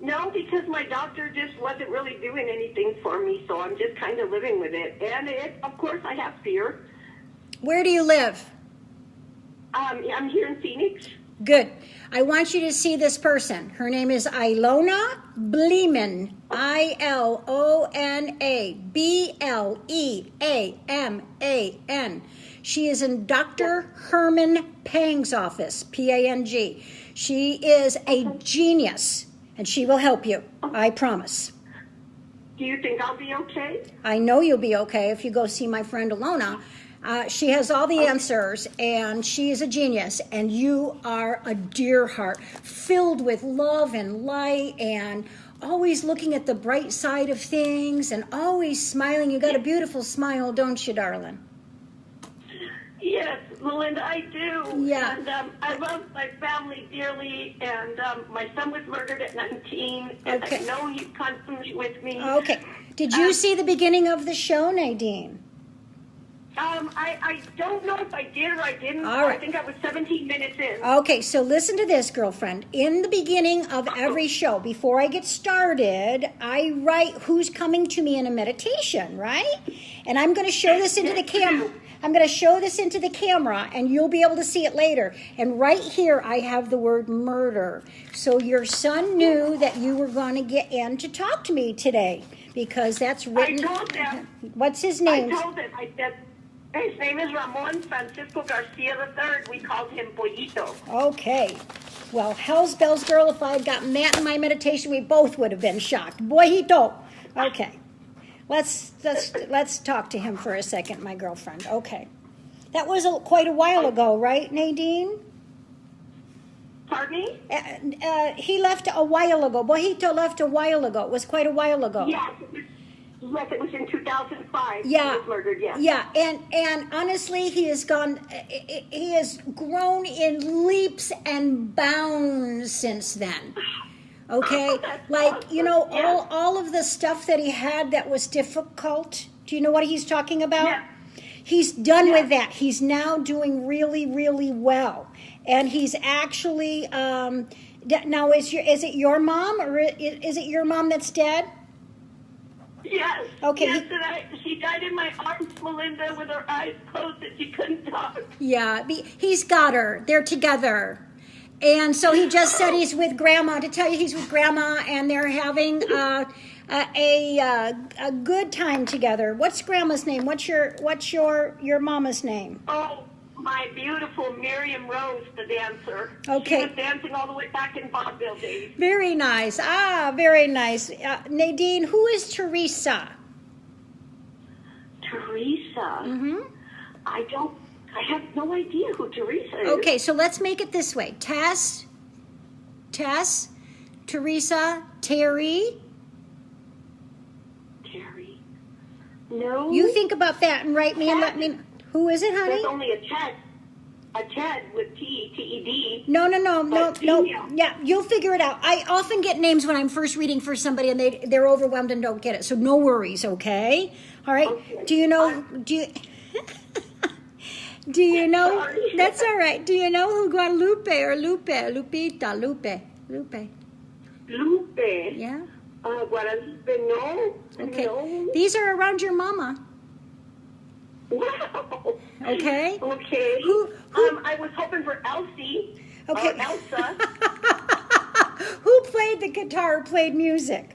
No, because my doctor just wasn't really doing anything for me, so I'm just kind of living with it. And of course, I have fear. Where do you live? I'm here in Phoenix. Good. I want you to see this person. Her name is Ilona Bleeman. Ilona Bleaman. She is in Dr. Herman Pang's office, P-A-N-G. She is a genius, and she will help you. I promise. Do you think I'll be okay? I know you'll be okay if you go see my friend Ilona. She has all the answers, and she is a genius, and you are a dear heart, filled with love and light, and always looking at the bright side of things, and always smiling. You got a beautiful smile, don't you, darling? Yes, Melinda, I do. Yeah. And I love my family dearly, and my son was murdered at 19, and Okay. I know he's constantly with me. Okay. Did you see the beginning of the show, Nadine? I don't know if I did or I didn't. All right. I think I was 17 minutes in. Okay, so listen to this, girlfriend. In the beginning of every show, before I get started, I write who's coming to me in a meditation, right? And I'm going to show this into the camera. I'm going to show this into the camera, and you'll be able to see it later. And right here, I have the word murder. So your son knew that you were going to get in to talk to me today, because that's written. I told them. What's his name? I told them. I said, his name is Ramon Francisco Garcia III. We called him Pollito. Okay. Well, hell's bells, girl, if I had gotten that in my meditation, we both would have been shocked. Boyito. Okay. Let's talk to him for a second, my girlfriend. Okay. That was quite a while ago, right, Nadine? Pardon me? He left a while ago. Boyito left a while ago. It was quite a while ago. Yes, it was in 2005. Yeah. He was murdered, yes. Yeah, and honestly, he has grown in leaps and bounds since then. Okay? Like, awesome. Yes. all of the stuff that he had that was difficult. Do you know what he's talking about? Yeah. He's done with that. He's now doing really, really well. And he's actually, now is it your mom, or is it your mom that's dead? Yes. Okay. Yes, and she died in my arms, Melinda, with her eyes closed and she couldn't talk. Yeah, he's got her. They're together. And so he just said he's with Grandma. To tell you, he's with Grandma, and they're having a good time together. What's Grandma's name? What's your mama's name? Oh, my beautiful Miriam Rose, the dancer. Okay. She was dancing all the way back in vaudeville days. Very nice. Very nice. Nadine, who is Teresa? Teresa? Mm-hmm. I have no idea who Teresa is. Okay, so let's make it this way. Tess, Teresa, Terry. No. You think about that and write me and let me know. Who is it, honey? There's only a Ted with T-E-D. No. female. Yeah, you'll figure it out. I often get names when I'm first reading for somebody and they're overwhelmed and don't get it. So no worries, okay? All right. Okay. Do you know? Do you know? Sorry. That's all right. Do you know who Guadalupe or Lupita? Lupe. Yeah. Guadalupe, no. Okay. No. These are around your mama. Wow. Okay. Okay. Who- I was hoping for Elsie. Okay. Or Elsa. Who played the guitar, played music?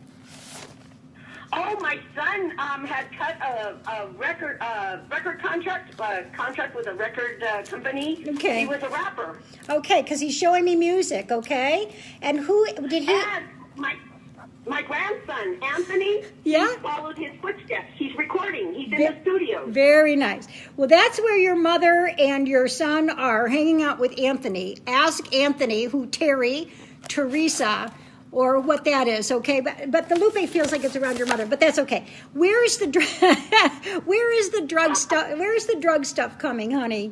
Oh, my son had cut a record contract with a record company. Okay. He was a rapper. Okay, because he's showing me music, okay? And who did he... And my grandson, Anthony, Yeah? he followed his footsteps. He's recording. He's in the studio. Very nice. Well, that's where your mother and your son are, hanging out with Anthony. Ask Anthony who Teresa, or what that is, okay? But the Lupe feels like it's around your mother, but that's okay. Where is the drug stuff? Where is the drug stuff coming, honey?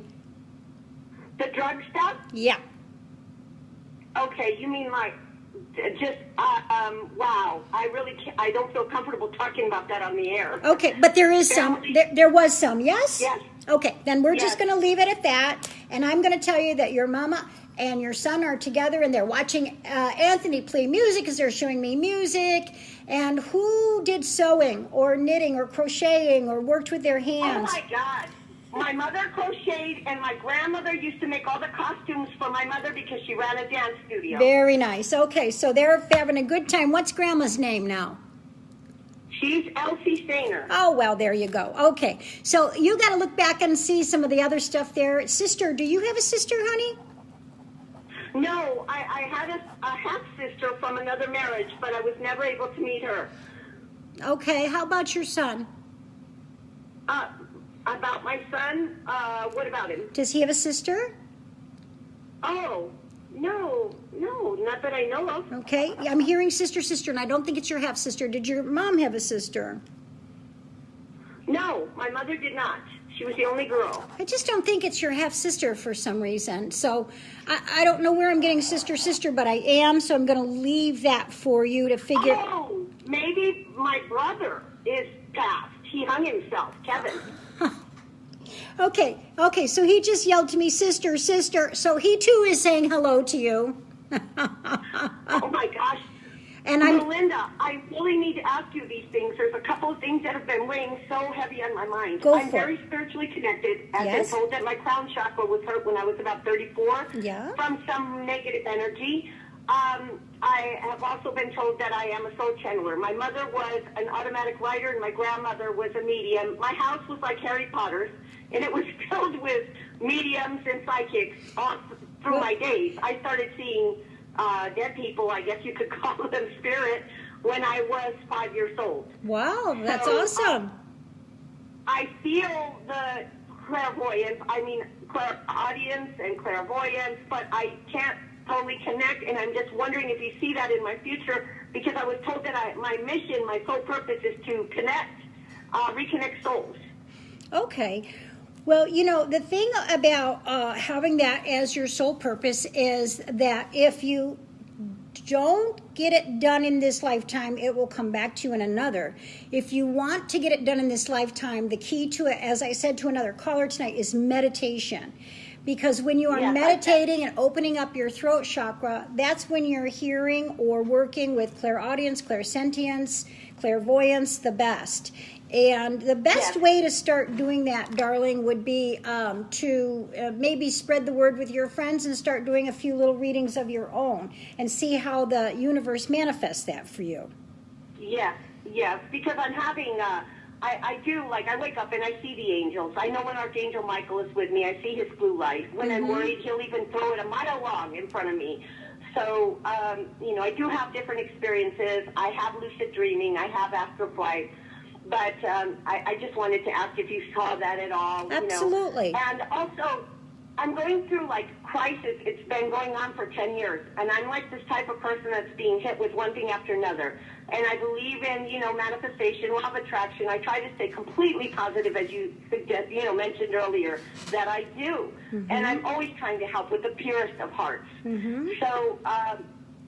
The drug stuff? Yeah. Okay, you mean like just wow. I don't feel comfortable talking about that on the air. Okay, but there is some. There was some, yes? Yes. Okay, then we're just Yes. going to leave it at that, and I'm going to tell you that your mama and your son are together, and they're watching Anthony play music because they're showing me music. And who did sewing or knitting or crocheting or worked with their hands? Oh my God. My mother crocheted, and my grandmother used to make all the costumes for my mother because she ran a dance studio. Very nice. Okay, so they're having a good time. What's Grandma's name now? She's Elsie Stainer. Oh, well, there you go. Okay, so you got to look back and see some of the other stuff there. Sister, do you have a sister, honey? No, I had a half-sister from another marriage, but I was never able to meet her. Okay, how about your son? About my son, what about him? Does he have a sister? Oh, no, not that I know of. Okay, I'm hearing sister, and I don't think it's your half-sister. Did your mom have a sister? No, my mother did not. She was the only girl. I just don't think it's your half-sister for some reason. So I don't know where I'm getting sister, but I am, so I'm going to leave that for you to figure. Oh, maybe my brother is passed. He hung himself, Kevin. Okay, so he just yelled to me, sister. So he too is saying hello to you. Oh my gosh. And Melinda, I really need to ask you these things. There's a couple of things that have been weighing so heavy on my mind. I'm very spiritually connected. I've been told that my crown chakra was hurt when I was about 34 from some negative energy. I have also been told that I am a soul channeler. My mother was an automatic writer, and my grandmother was a medium. My house was like Harry Potter's, and it was filled with mediums and psychics all through my days. I started seeing dead people, I guess you could call them spirit, when I was 5 years old. Wow, that's awesome. I feel the clairvoyance, clairaudience and clairvoyance, but I can't totally connect, and I'm just wondering if you see that in my future, because I was told that my mission, my sole purpose is to connect, reconnect souls. Okay. Well, the thing about having that as your sole purpose is that if you don't get it done in this lifetime, it will come back to you in another. If you want to get it done in this lifetime, the key to it, as I said to another caller tonight, is meditation. Because when you are meditating and opening up your throat chakra, that's when you're hearing or working with clairaudience, clairsentience, clairvoyance the best. And the best way to start doing that, darling, would be to maybe spread the word with your friends and start doing a few little readings of your own and see how the universe manifests that for you. Yes, because I'm having, I do, I wake up and I see the angels. I know when Archangel Michael is with me, I see his blue light. When I'm worried, he'll even throw it a mile long in front of me. So, I do have different experiences. I have lucid dreaming. I have astral flight. But I just wanted to ask if you saw that at all. Absolutely. And also, I'm going through, crisis. It's been going on for 10 years. And I'm like this type of person that's being hit with one thing after another. And I believe in, manifestation, law of attraction. I try to stay completely positive, as you suggest, mentioned earlier, that I do. And I'm always trying to help with the purest of hearts. So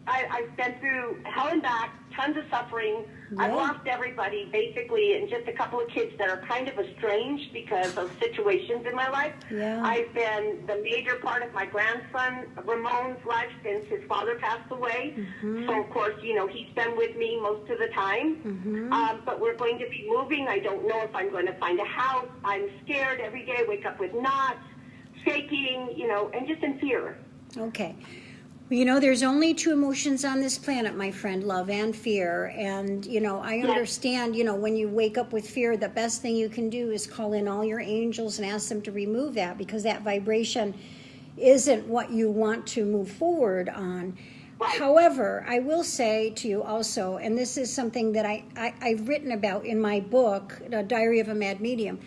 I've been through hell and back, tons of suffering. I've lost everybody, basically, and just a couple of kids that are kind of estranged because of situations in my life. I've been the major part of my grandson, Ramon's life, since his father passed away. So, of course, he's been with me most of the time. But we're going to be moving. I don't know if I'm going to find a house. I'm scared every day. I wake up with knots, shaking, and just in fear. Okay. Well, there's only two emotions on this planet, my friend, love and fear. And, I understand, when you wake up with fear, the best thing you can do is call in all your angels and ask them to remove that, because that vibration isn't what you want to move forward on. Right. However, I will say to you also, and this is something that I've written about in my book, Diary of a Mad Medium,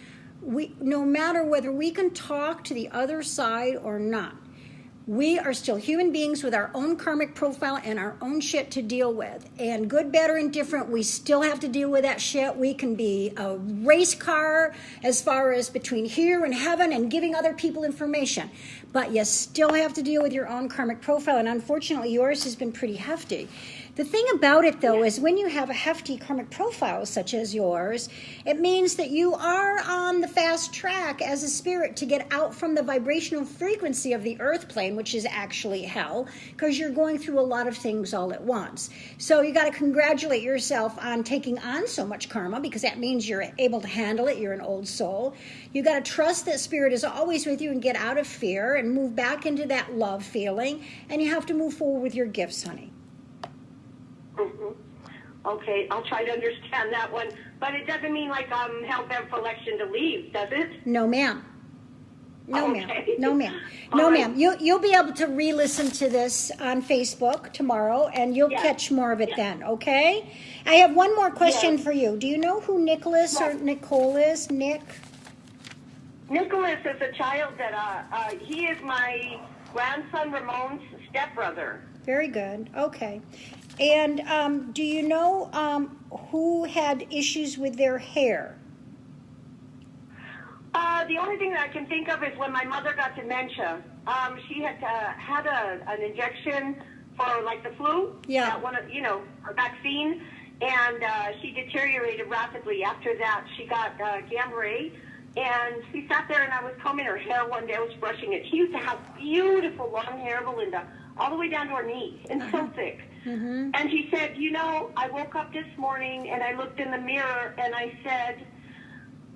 no matter whether we can talk to the other side or not, we are still human beings with our own karmic profile and our own shit to deal with. And good, bad, or indifferent, we still have to deal with that shit. We can be a race car as far as between here and heaven and giving other people information. But you still have to deal with your own karmic profile. And unfortunately, yours has been pretty hefty. The thing about it, though, is when you have a hefty karmic profile such as yours, it means that you are on the fast track as a spirit to get out from the vibrational frequency of the earth plane, which is actually hell, because you're going through a lot of things all at once. So you got to congratulate yourself on taking on so much karma, because that means you're able to handle it. You're an old soul. You got to trust that spirit is always with you and get out of fear and move back into that love feeling. And you have to move forward with your gifts, honey. Okay, I'll try to understand that one. But it doesn't mean like I'm hell-bent for election to leave, does it? No, ma'am. No, okay. ma'am. No, ma'am. No, right. ma'am. You'll be able to re-listen to this on Facebook tomorrow, and you'll catch more of it then, okay? I have one more question for you. Do you know who Nicholas or Nicole is? Nick? Nicholas is a child that, he is my grandson Ramon's stepbrother. Very good. Okay. And do you know who had issues with their hair? The only thing that I can think of is when my mother got dementia. She had had an injection for like the flu. Yeah. A vaccine, and she deteriorated rapidly. After that, she got Guillain-Barré, and she sat there, and I was combing her hair one day. I was brushing it. She used to have beautiful long hair, Melinda, all the way down to her knees, and so thick. Mm-hmm. And she said, I woke up this morning and I looked in the mirror and I said,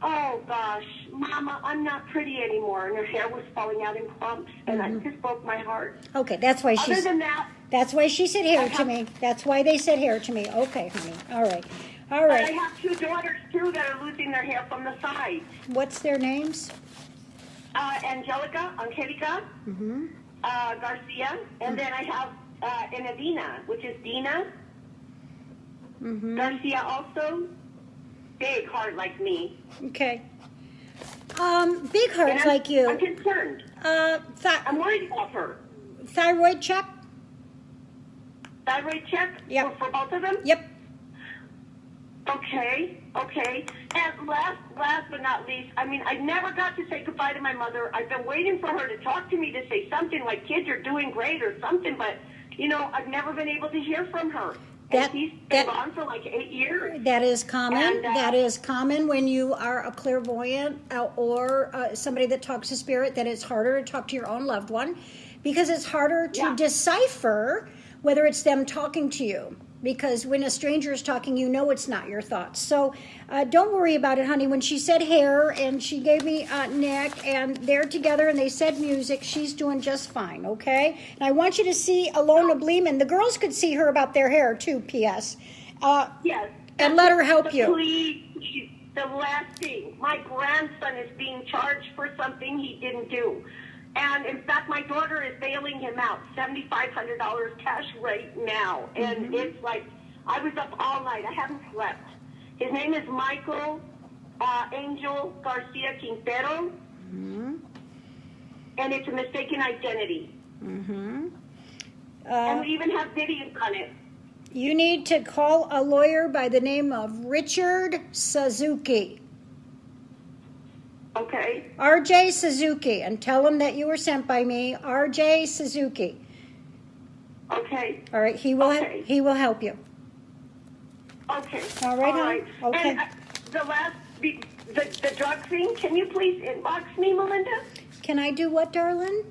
oh gosh, Mama, I'm not pretty anymore. And her hair was falling out in clumps, and it just broke my heart. Okay, that's why Other than that, that's why she said hair to me. That's why they said hair to me. Okay, honey. All right. But I have two daughters too that are losing their hair from the sides. What's their names? Angelica, Garcia, and then I have Enedina, which is Dina. Garcia also, big heart like me. Okay. Big hearts like you. I'm concerned. I'm worried about her. Thyroid check? Thyroid check? Yep. For both of them? Yep. Okay. And last but not least, I never got to say goodbye to my mother. I've been waiting for her to talk to me, to say something like, kids, you're doing great or something, but, I've never been able to hear from her. And she's been gone for like 8 years. That is common. And, that is common when you are a clairvoyant or somebody that talks to spirit, that it's harder to talk to your own loved one, because it's harder to decipher whether it's them talking to you. Because when a stranger is talking, it's not your thoughts. So don't worry about it, honey. When she said hair and she gave me Nick, and they're together and they said music, she's doing just fine, okay? And I want you to see Alona Bleeman. The girls could see her about their hair too, P.S. Yes. And let her help you. Please, the last thing. My grandson is being charged for something he didn't do. And, in fact, my daughter is bailing him out, $7,500 cash right now. And it's like, I was up all night. I haven't slept. His name is Michael Angel Garcia Quintero. And it's a mistaken identity. And we even have videos on it. You need to call a lawyer by the name of Richard Suzuki. Okay. R.J. Suzuki, and tell him that you were sent by me. R.J. Suzuki. Okay. All right. He will help you. Okay. All right. All right. Okay. And the drug thing. Can you please inbox me, Melinda? Can I do what, darling?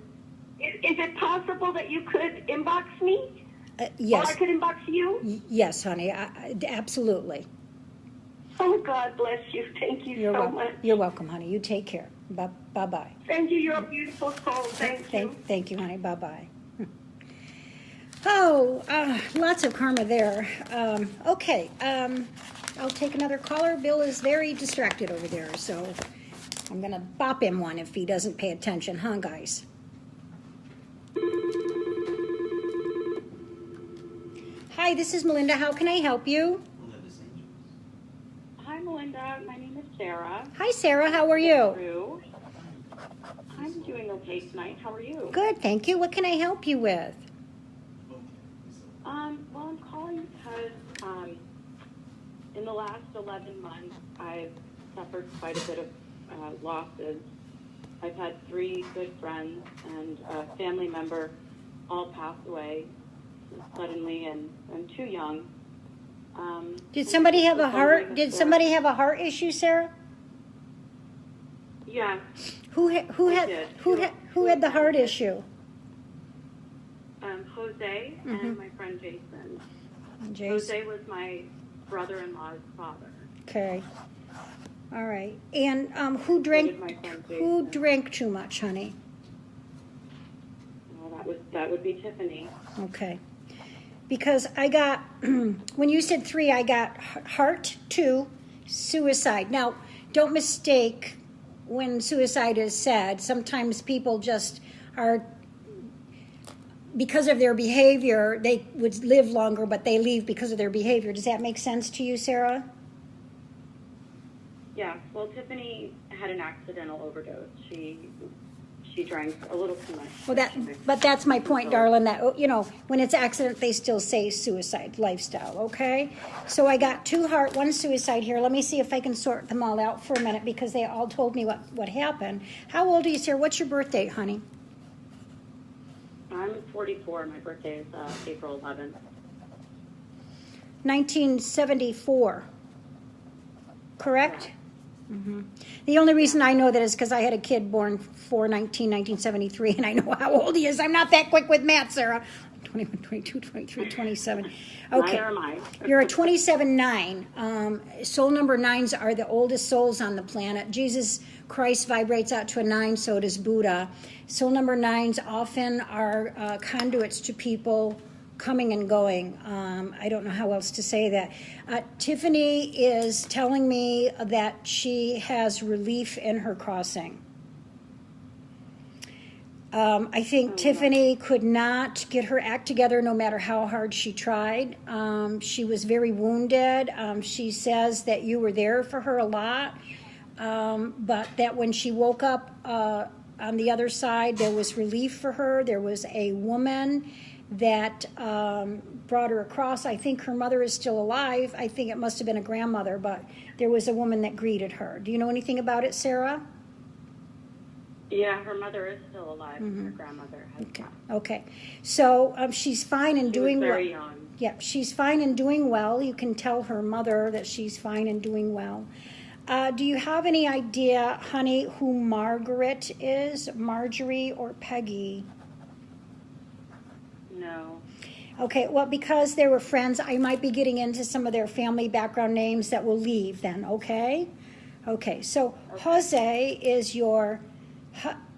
Is it possible that you could inbox me? Yes. Or I could inbox you? Yes, honey. Absolutely. Oh, God bless you. Thank you so much. You're welcome, honey. You take care. Bye-bye. Thank you. You're a beautiful soul. Thank you. Thank you, honey. Bye-bye. Lots of karma there. Okay, I'll take another caller. Bill is very distracted over there, so I'm going to bop him one if he doesn't pay attention, huh, guys? Hi, this is Melinda. How can I help you? Melinda's angels. Hi, Melinda. My name is Sarah. Hi, Sarah. How are you? Drew. I'm doing okay tonight. How are you? Good, thank you. What can I help you with? Well, I'm calling because in the last 11 months, I've suffered quite a bit of losses. I've had 3 good friends and a family member all pass away suddenly and too young. Did somebody have a heart? Did somebody have a heart issue, Sarah? Yeah. Who had the heart issue? Jose and my friend Jason. Jason. Jose was my brother-in-law's father. Okay. All right. And who drank? So did my friend Who Jason. drank too much, honey? Well, that would be Tiffany. Okay. Because I got when you said 3, I got heart 2, suicide. Now, don't mistake when suicide is said. Sometimes people just are, because of their behavior, they would live longer, but they leave because of their behavior. Does that make sense to you, Sarah? Yeah. Well, Tiffany had an accidental overdose. She drank a little too much. Well, but that's my point, darling, that, when it's accident, they still say suicide lifestyle, okay? So I got 2 heart, 1 suicide here. Let me see if I can sort them all out for a minute because they all told me what happened. How old are you, Sarah? What's your birthday, honey? I'm 44. My birthday is April 11th. 1974, correct? Mm-hmm. The only reason I know that is because I had a kid born 1973, and I know how old he is. I'm not that quick with math, Sarah. 21, 22, 23, 27. Okay. Neither am I. You're a 27-9. Soul number 9s are the oldest souls on the planet. Jesus Christ vibrates out to a 9, so does Buddha. Soul number 9s often are conduits to people coming and going. I don't know how else to say that. Tiffany is telling me that she has relief in her crossing. I think Tiffany could not get her act together no matter how hard she tried. She was very wounded. She says that you were there for her a lot, but that when she woke up on the other side, there was relief for her. There was a woman that brought her across. I think her mother is still alive. I think it must have been a grandmother, but there was a woman that greeted her. Do you know anything about it, Sarah? Yeah, her mother is still alive. Mm-hmm. Her grandmother has not. Okay. So she's fine and doing well. Very young. Yeah, she's fine and doing well. You can tell her mother that she's fine and doing well. Do you have any idea, honey, who Margaret is? Marjorie or Peggy? No. Okay, well, because they were friends, I might be getting into some of their family background names that will leave then, okay? Okay, so Jose is your,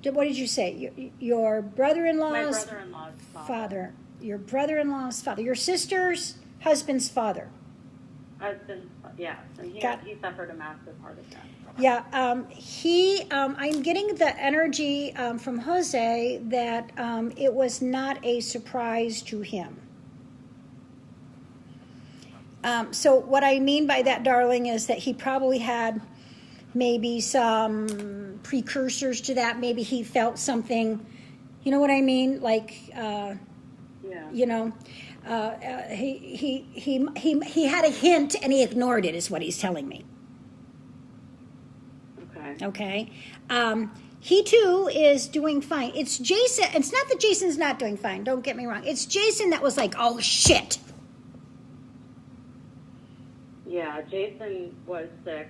what did you say? Your brother-in-law's My brother-in-law's father. Your brother-in-law's father. Your sister's husband's father. Husband, yeah. And he suffered a massive heart attack. Yeah, I'm getting the energy from Jose that it was not a surprise to him. So what I mean by that, darling, is that he probably had maybe some precursors to that. Maybe he felt something, you know what I mean? Like, you know, he had a hint and he ignored it, is what he's telling me. Okay. He too is doing fine. It's Jason. It's not that Jason's not doing fine. Don't get me wrong. It's Jason that was like, oh shit. Yeah, Jason was sick.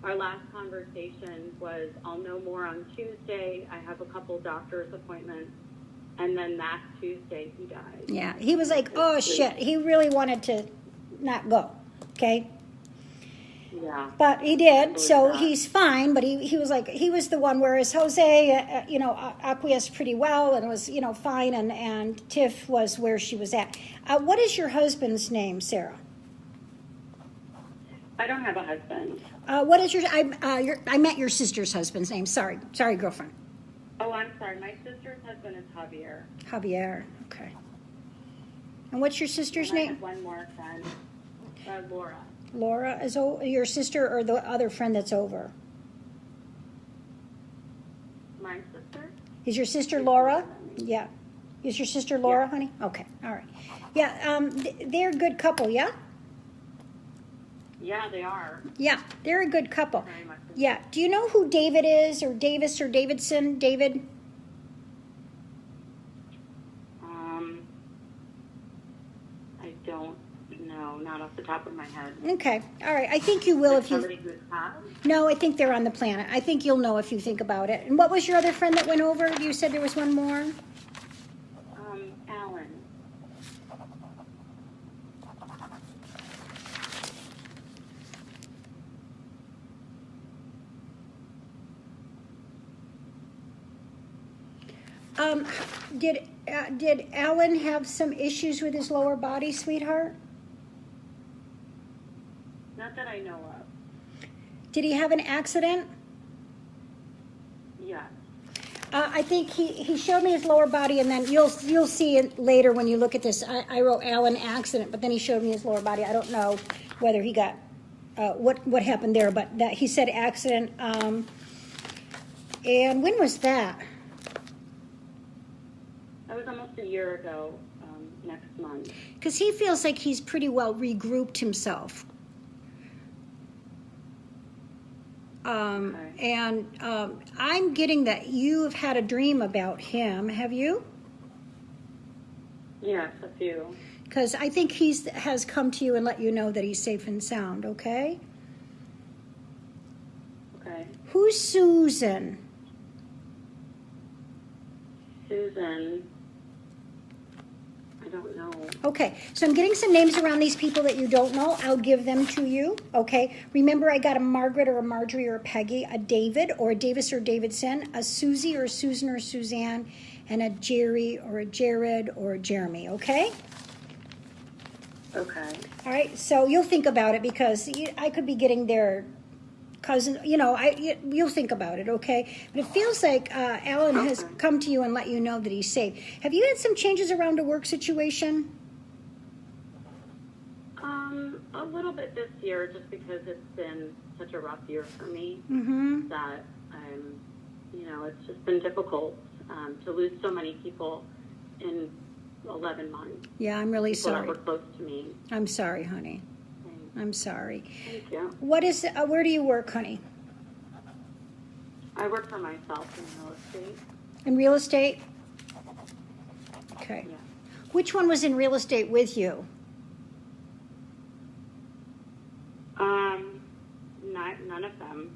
Our last conversation was, I'll know more on Tuesday. I have a couple doctor's appointments. And then that Tuesday, he died. Yeah, he was like, oh shit. He really wanted to not go. Okay. Yeah. But he did, so that. he's fine. But he was like, he was the one, whereas Jose, acquiesced pretty well and was, fine. And Tiff was where she was at. What is your husband's name, Sarah? I don't have a husband. What is I meant your sister's husband's name. Sorry, girlfriend. Oh, I'm sorry. My sister's husband is Javier. Javier. Okay. And what's your sister's And I name? have one more friend, Laura. Laura is your sister, or the other friend that's over? My sister? Is your sister Laura? Yeah. Is your sister Laura, honey? Okay. All right. Yeah. They're a good couple. Yeah. Yeah, they are. Yeah, they're a good couple. Very much. Yeah. Do you know who David is, or Davis, or Davidson? David? I don't know, not off the top of my head. Okay. All right. I think you will if you. Somebody who's passed? No, I think they're on the planet. I think you'll know if you think about it. And what was your other friend that went over? You said there was one more? Alan. Did Alan have some issues with his lower body, sweetheart? Not that I know of. Did he have an accident? Yes. I think he showed me his lower body, and then you'll see it later when you look at this. I wrote Alan accident, but then he showed me his lower body. I don't know whether he got what happened there, but that he said accident. And when was that? That was almost a year ago, next month. Because he feels like he's pretty well regrouped himself. Okay. And I'm getting that you have had a dream about him. Have you? Yes, a few. Because I think he has come to you and let you know that he's safe and sound, okay? Okay. Who's Susan? Susan. I don't know. Okay, so I'm getting some names around these people that you don't know. I'll give them to you, okay? Remember, I got a Margaret or a Marjorie or a Peggy, a David or a Davis or Davidson, a Susie or a Susan or a Suzanne, and a Jerry or a Jared or a Jeremy, okay? Okay. All right, so you'll think about it because I could be getting their cousin, you'll think about it, okay? But it feels like Alan has come to you and let you know that he's safe. Have you had some changes around a work situation? A little bit this year, just because it's been such a rough year for me that it's just been difficult to lose so many people in 11 months. Yeah, I'm really People sorry. that were close to me. I'm sorry, honey. I'm sorry. Thank you. What is? Where do you work, honey? I work for myself in real estate. In real estate? Okay. Yeah. Which one was in real estate with you? None of them. My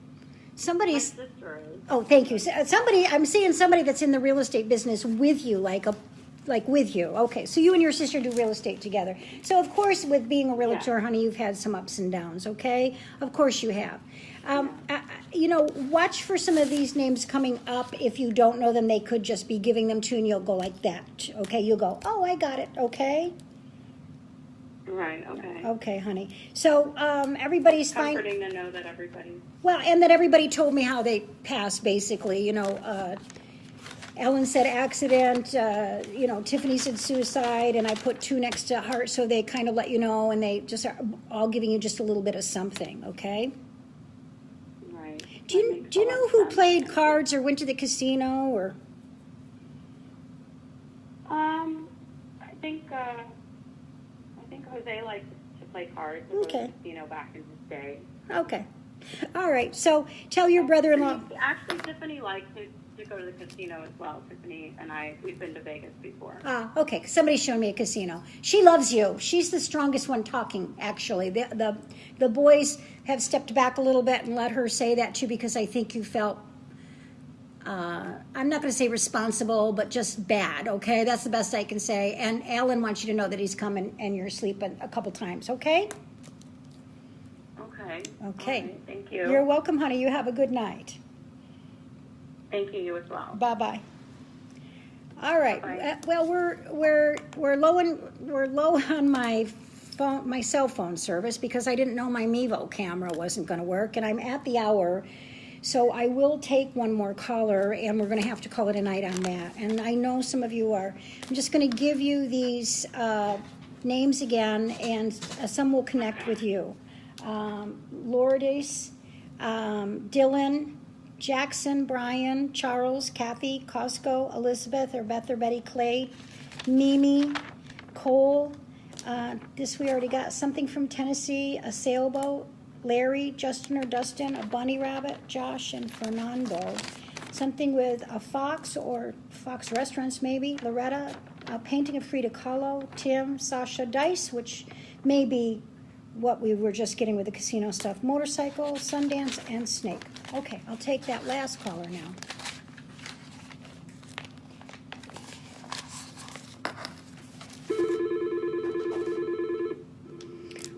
Somebody's. sister is. Oh, thank you. Somebody. I'm seeing somebody that's in the real estate business with you, like with you. Okay, so you and your sister do real estate together. So of course, with being a realtor, honey, you've had some ups and downs. Okay, of course you have. Watch for some of these names coming up. If you don't know them, they could just be giving them to you, and you'll go like that. Okay, you'll go, oh, I got it. Okay. Right, okay. Okay, honey. So everybody's fine. Comforting to know that everybody. Well, and that everybody told me how they passed, basically. Ellen said accident, Tiffany said suicide, and I put 2 next to heart, so they kind of let you know, and they just are all giving you just a little bit of something, okay? Right. Do you know who played cards or went to the casino or? I think Jose likes to play cards. Or Okay. go to the casino back in his day. Okay. All right. So tell your brother-in-law. Actually, Tiffany likes to go to the casino as well. Tiffany and we've been to Vegas before. Okay. Somebody's shown me a casino. She loves you. She's the strongest one talking, actually. The boys have stepped back a little bit and let her say that too, because I think you felt, I'm not going to say responsible, but just bad, okay? That's the best I can say. And Alan wants you to know that he's come and you're asleep a couple times, okay? Okay. Okay. Okay. All right, thank you. You're welcome, honey. You have a good night. Thank you. You as well. Bye-bye. All right. Bye-bye. Well, we're low on my phone, my cell phone service, because I didn't know my Mevo camera wasn't going to work, and I'm at the hour. So I will take one more caller, and we're going to have to call it a night on that. And I know some of you are. I'm just going to give you these names again, and some will connect with you. Lourdes, Dylan, Jackson, Brian, Charles, Kathy, Costco, Elizabeth, or Beth or Betty, Clay, Mimi, Cole. This we already got. Something from Tennessee, a sailboat. Larry, Justin or Dustin, a bunny rabbit, Josh, and Fernando. Something with a fox or Fox Restaurants maybe, Loretta, a painting of Frida Kahlo, Tim, Sasha, Dice, which may be what we were just getting with the casino stuff, motorcycle, Sundance, and Snake. Okay, I'll take that last caller now.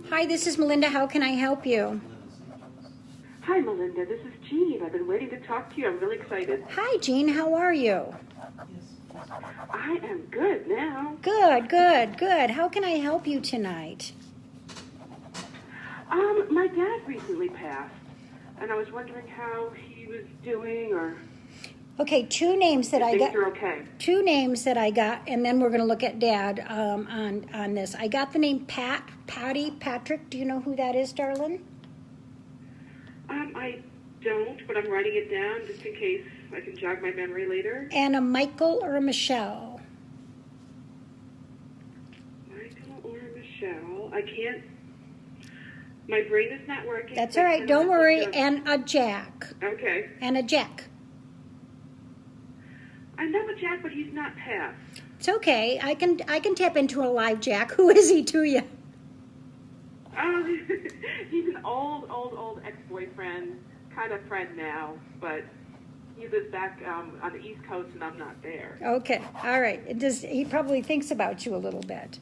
Hi, this is Melinda. How can I help you? Hi, Melinda. This is Jean. I've been waiting to talk to you. I'm really excited. Hi, Jean. How are you? I am good now. Good, good, good. How can I help you tonight? My dad recently passed, and I was wondering how he was doing, or Okay, two names that I if got. things are okay. Two names that I got, and then we're going to look at Dad on this. I got the name Patty, Patrick. Do you know who that is, darling? I don't, but I'm writing it down just in case I can jog my memory later. And a Michael or a Michelle? Michael or Michelle? I can't. My brain is not working. That's so all I right. Don't cannot worry. think of- And a Jack. Okay. And a Jack. I know a Jack, but he's not passed. It's okay. I can tap into a live Jack. Who is he to you? He's an old ex-boyfriend, kind of friend now, but he lives back on the East Coast, and I'm not there. Okay. All right. He probably thinks about you a little bit.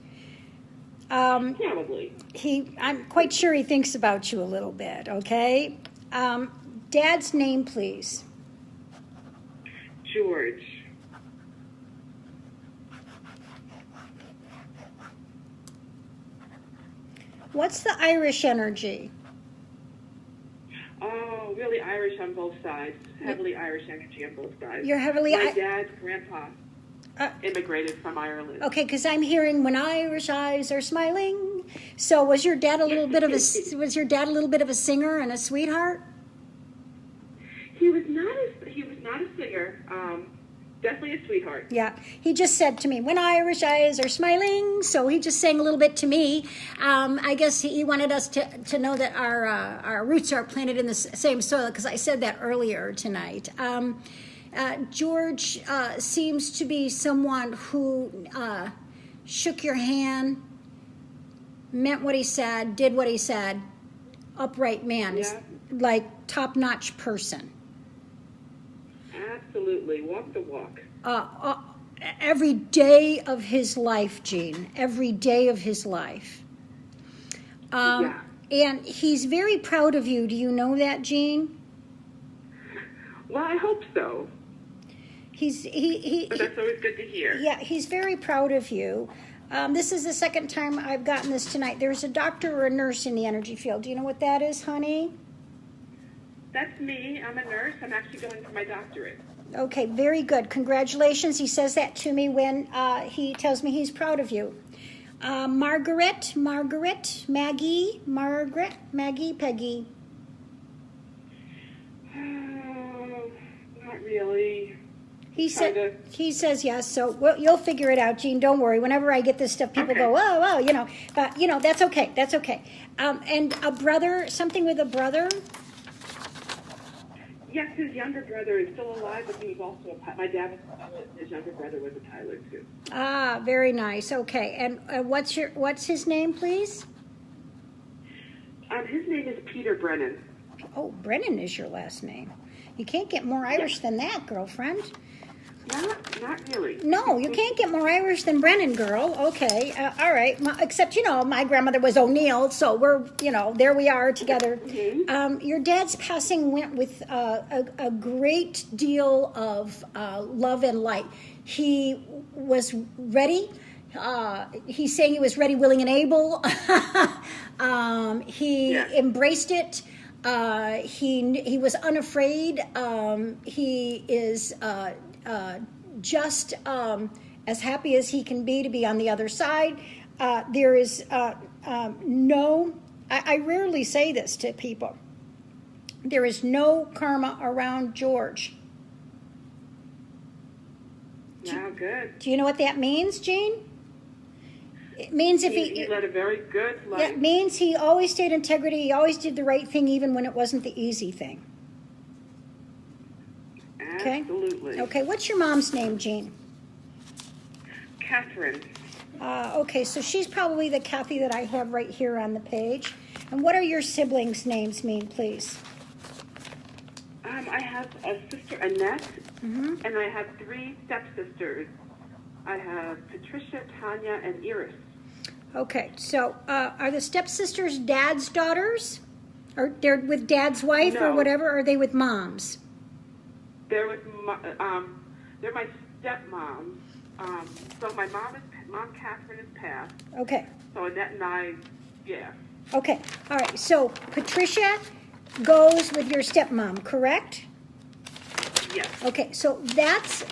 Probably. I'm quite sure he thinks about you a little bit. Okay. Dad's name, please. George. What's the Irish energy? Oh, really Irish on both sides. Heavily Irish energy on both sides. You're heavily My dad's grandpa Uh, immigrated from Ireland. Okay, because I'm hearing when Irish eyes are smiling. So was your dad a little bit of a singer and a sweetheart? He was not a singer. Definitely a sweetheart. Yeah, he just said to me, when Irish eyes are smiling. So he just sang a little bit to me. I guess he wanted us to know that our roots are planted in the same soil, because I said that earlier tonight. George seems to be someone who shook your hand, meant what he said, did what he said, upright man, Yeah. like top-notch person. Absolutely. Walk the walk. Every day of his life, Gene, every day of his life. Yeah. And he's very proud of you. Do you know that, Gene? Well, I hope so. But that's always good to hear. Yeah, he's very proud of you. This is the second time I've gotten this tonight. There's a doctor or a nurse in the energy field. Do you know what that is, honey? That's me. I'm a nurse. I'm actually going for my doctorate. Okay, very good. Congratulations. He says that to me when he tells me he's proud of you. Margaret, Maggie, Peggy. Not really. He says yes, so you'll figure it out, Jean. Don't worry. Whenever I get this stuff, people go, oh, you know. But, you know, that's okay. That's okay. And a brother, something with a brother? Yes, his younger brother is still alive, but he was also a pilot. My dad was a pilot, and his younger brother was a pilot, too. Ah, very nice. Okay. And what's his name, please? His name is Peter Brennan. Oh, Brennan is your last name. You can't get more Irish than that, girlfriend. Not really. No, you can't get more Irish than Brennan, girl. Okay, all right. Except, my grandmother was O'Neill, so we're, there we are together. Your dad's passing went with a great deal of love and light. He was ready. He's saying he was ready, willing, and able. He embraced it. He was unafraid. He is just as happy as he can be to be on the other side. There is no, I rarely say this to people, there is no karma around George. Now, good. Do you know what that means, Jean? It means if He led a very good life. It means he always stayed integrity. He always did the right thing, even when it wasn't the easy thing. Okay. Absolutely. Okay. What's your mom's name, Jean? Catherine. Okay, so she's probably the Kathy that I have right here on the page. And what are your siblings' names mean, please? I have a sister, Annette, and I have 3 stepsisters. I have Patricia, Tanya, and Iris. Okay, so are the stepsisters Dad's daughters? Or they're with Dad's wife or No. whatever? Or are they with Mom's? They're with they're my stepmoms. So my mom Catherine is passed. Okay. So Annette and I, yeah. Okay, all right, so Patricia goes with your stepmom, correct? Yes. Okay, so that's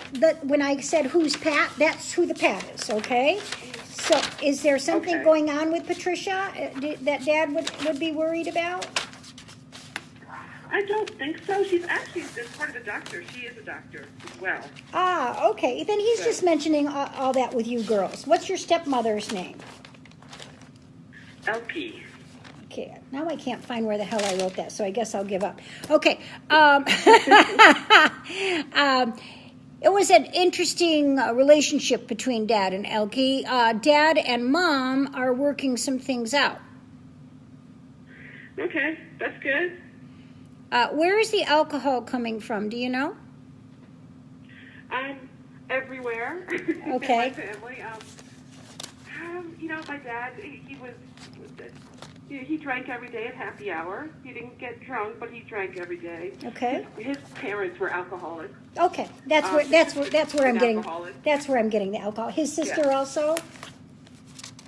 when I said who's Pat, that's who the Pat is, okay? So is there something Okay. going on with Patricia that Dad would be worried about? I don't think so. She's actually just part of the doctor. She is a doctor as well. Ah, okay, then he's just mentioning all that with you girls. What's your stepmother's name? LP. Okay, now I can't find where the hell I wrote that, so I guess I'll give up. Okay. It was an interesting relationship between Dad and Elkie. Dad and Mom are working some things out. Okay, that's good. Where is the alcohol coming from? Do you know? Everywhere. Okay. In my family. My dad, he drank every day at happy hour. He didn't get drunk, but he drank every day. Okay. His parents were alcoholics. Okay, that's where I'm getting. Alcoholic. That's where I'm getting the alcohol. His sister also.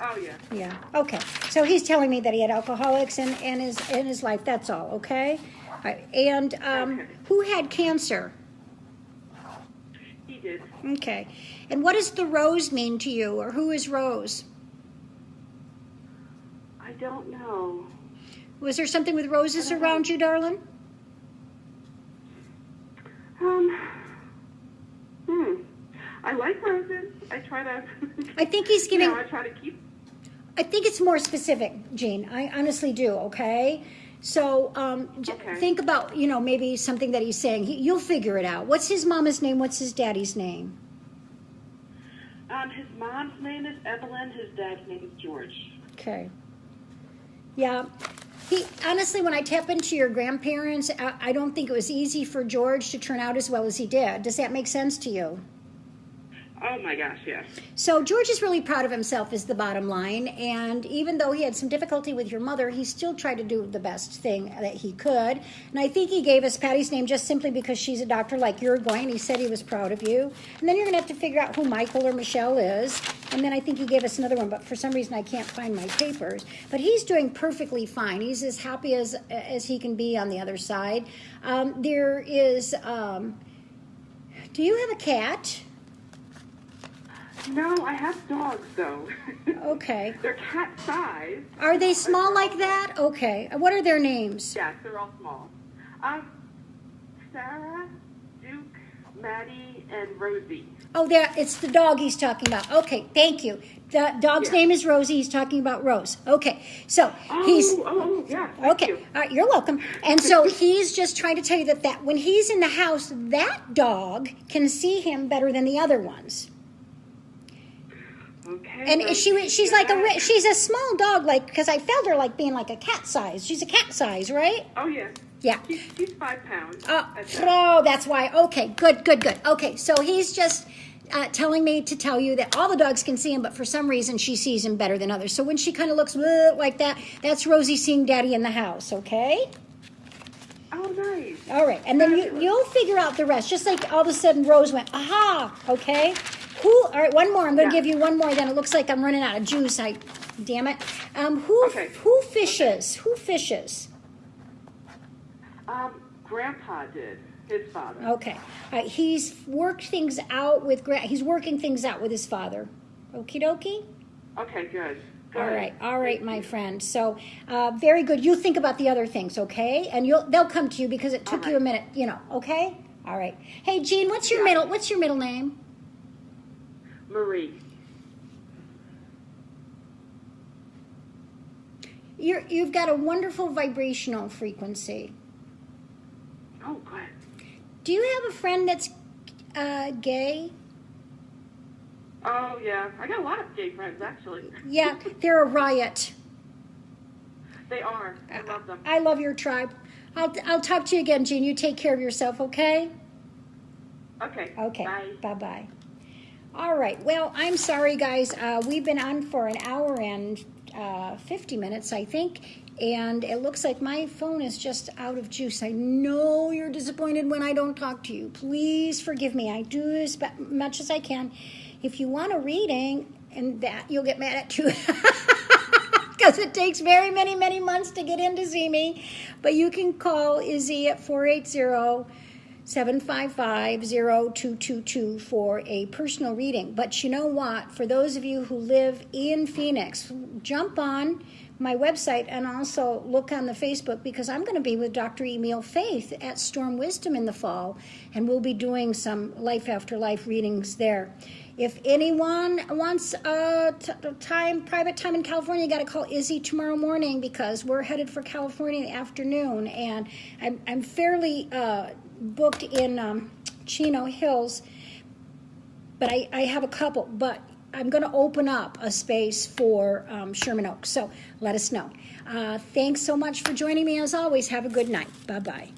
Oh yeah. Yeah. Okay. So he's telling me that he had alcoholics in his life. That's all. Okay. All right. And Okay. who had cancer? He did. Okay. And what does the rose mean to you, or who is Rose? I don't know. Was there something with roses around you, darling? I like roses. I try to. I think he's giving. I try to keep. I think it's more specific, Jean. I honestly do. Okay. So Okay. think about maybe something that he's saying. You'll figure it out. What's his mama's name? What's his daddy's name? His mom's name is Evelyn. His dad's name is George. Okay. Yeah. Honestly, when I tap into your grandparents, I don't think it was easy for George to turn out as well as he did. Does that make sense to you? Oh my gosh, yes. So George is really proud of himself is the bottom line. And even though he had some difficulty with your mother, he still tried to do the best thing that he could. And I think he gave us Patty's name just simply because she's a doctor like you're going. He said he was proud of you. And then you're going to have to figure out who Michael or Michelle is. And then I think he gave us another one, but for some reason I can't find my papers. But he's doing perfectly fine. He's as happy as he can be on the other side. There is, do you have a cat? No, I have dogs though. Okay. They're cat size. Are they small like that? Okay. What are their names? Yes, they're all small. Sarah, Duke, Maddie, and Rosie. Oh, it's the dog he's talking about. Okay, thank you. The dog's name is Rosie. He's talking about Rose. Okay, so he's... yeah. Thank Okay, you. all right, you're welcome. And so he's just trying to tell you that when he's in the house, that dog can see him better than the other ones. Okay. And she's like she's a small dog, like, because I felt her like being like a cat size. She's a cat size, right? Oh yeah. Yeah. She's 5 pounds. Oh, that's why. Okay, good. Okay, so he's just telling me to tell you that all the dogs can see him, but for some reason she sees him better than others. So when she kind of looks like that, that's Rosie seeing Daddy in the house, okay? Oh, nice. All right, and then you'll figure out the rest. Just like all of a sudden Rose went, aha, okay? All right, one more. I'm going to give you one more. Then it looks like I'm running out of juice. Damn it. Who fishes? Who fishes? Grandpa did. His father. Okay. He's worked things out with he's working things out with his father. Okie dokie. Okay, good. All right, my friend. So, very good. You think about the other things, okay? And they'll come to you because it took you a minute, okay? All right. Hey, Jean, what's your middle name? Marie. You've got a wonderful vibrational frequency. Oh, good. Do you have a friend that's gay? Oh, yeah. I got a lot of gay friends, actually. Yeah, they're a riot. They are. I love them. I love your tribe. I'll talk to you again, Jean. You take care of yourself, okay? Okay. Okay. Bye-bye. All right. Well, I'm sorry, guys. We've been on for an hour and 50 minutes, I think. And it looks like my phone is just out of juice. I know you're disappointed when I don't talk to you. Please forgive me. I do as much as I can. If you want a reading, and that you'll get mad at too, because it takes very many months to get in to see me. But you can call Izzy at 480-755-0222 for a personal reading. But you know what? For those of you who live in Phoenix, jump on my website and also look on the Facebook, because I'm going to be with Dr. Emil Faith at Storm Wisdom in the fall, and we'll be doing some life after life readings there. If anyone wants private time in California, you got to call Izzy tomorrow morning, because we're headed for California in the afternoon, and I'm fairly booked in Chino Hills, but I have a couple, but I'm going to open up a space for Sherman Oaks, so let us know. Thanks so much for joining me. As always, have a good night. Bye-bye.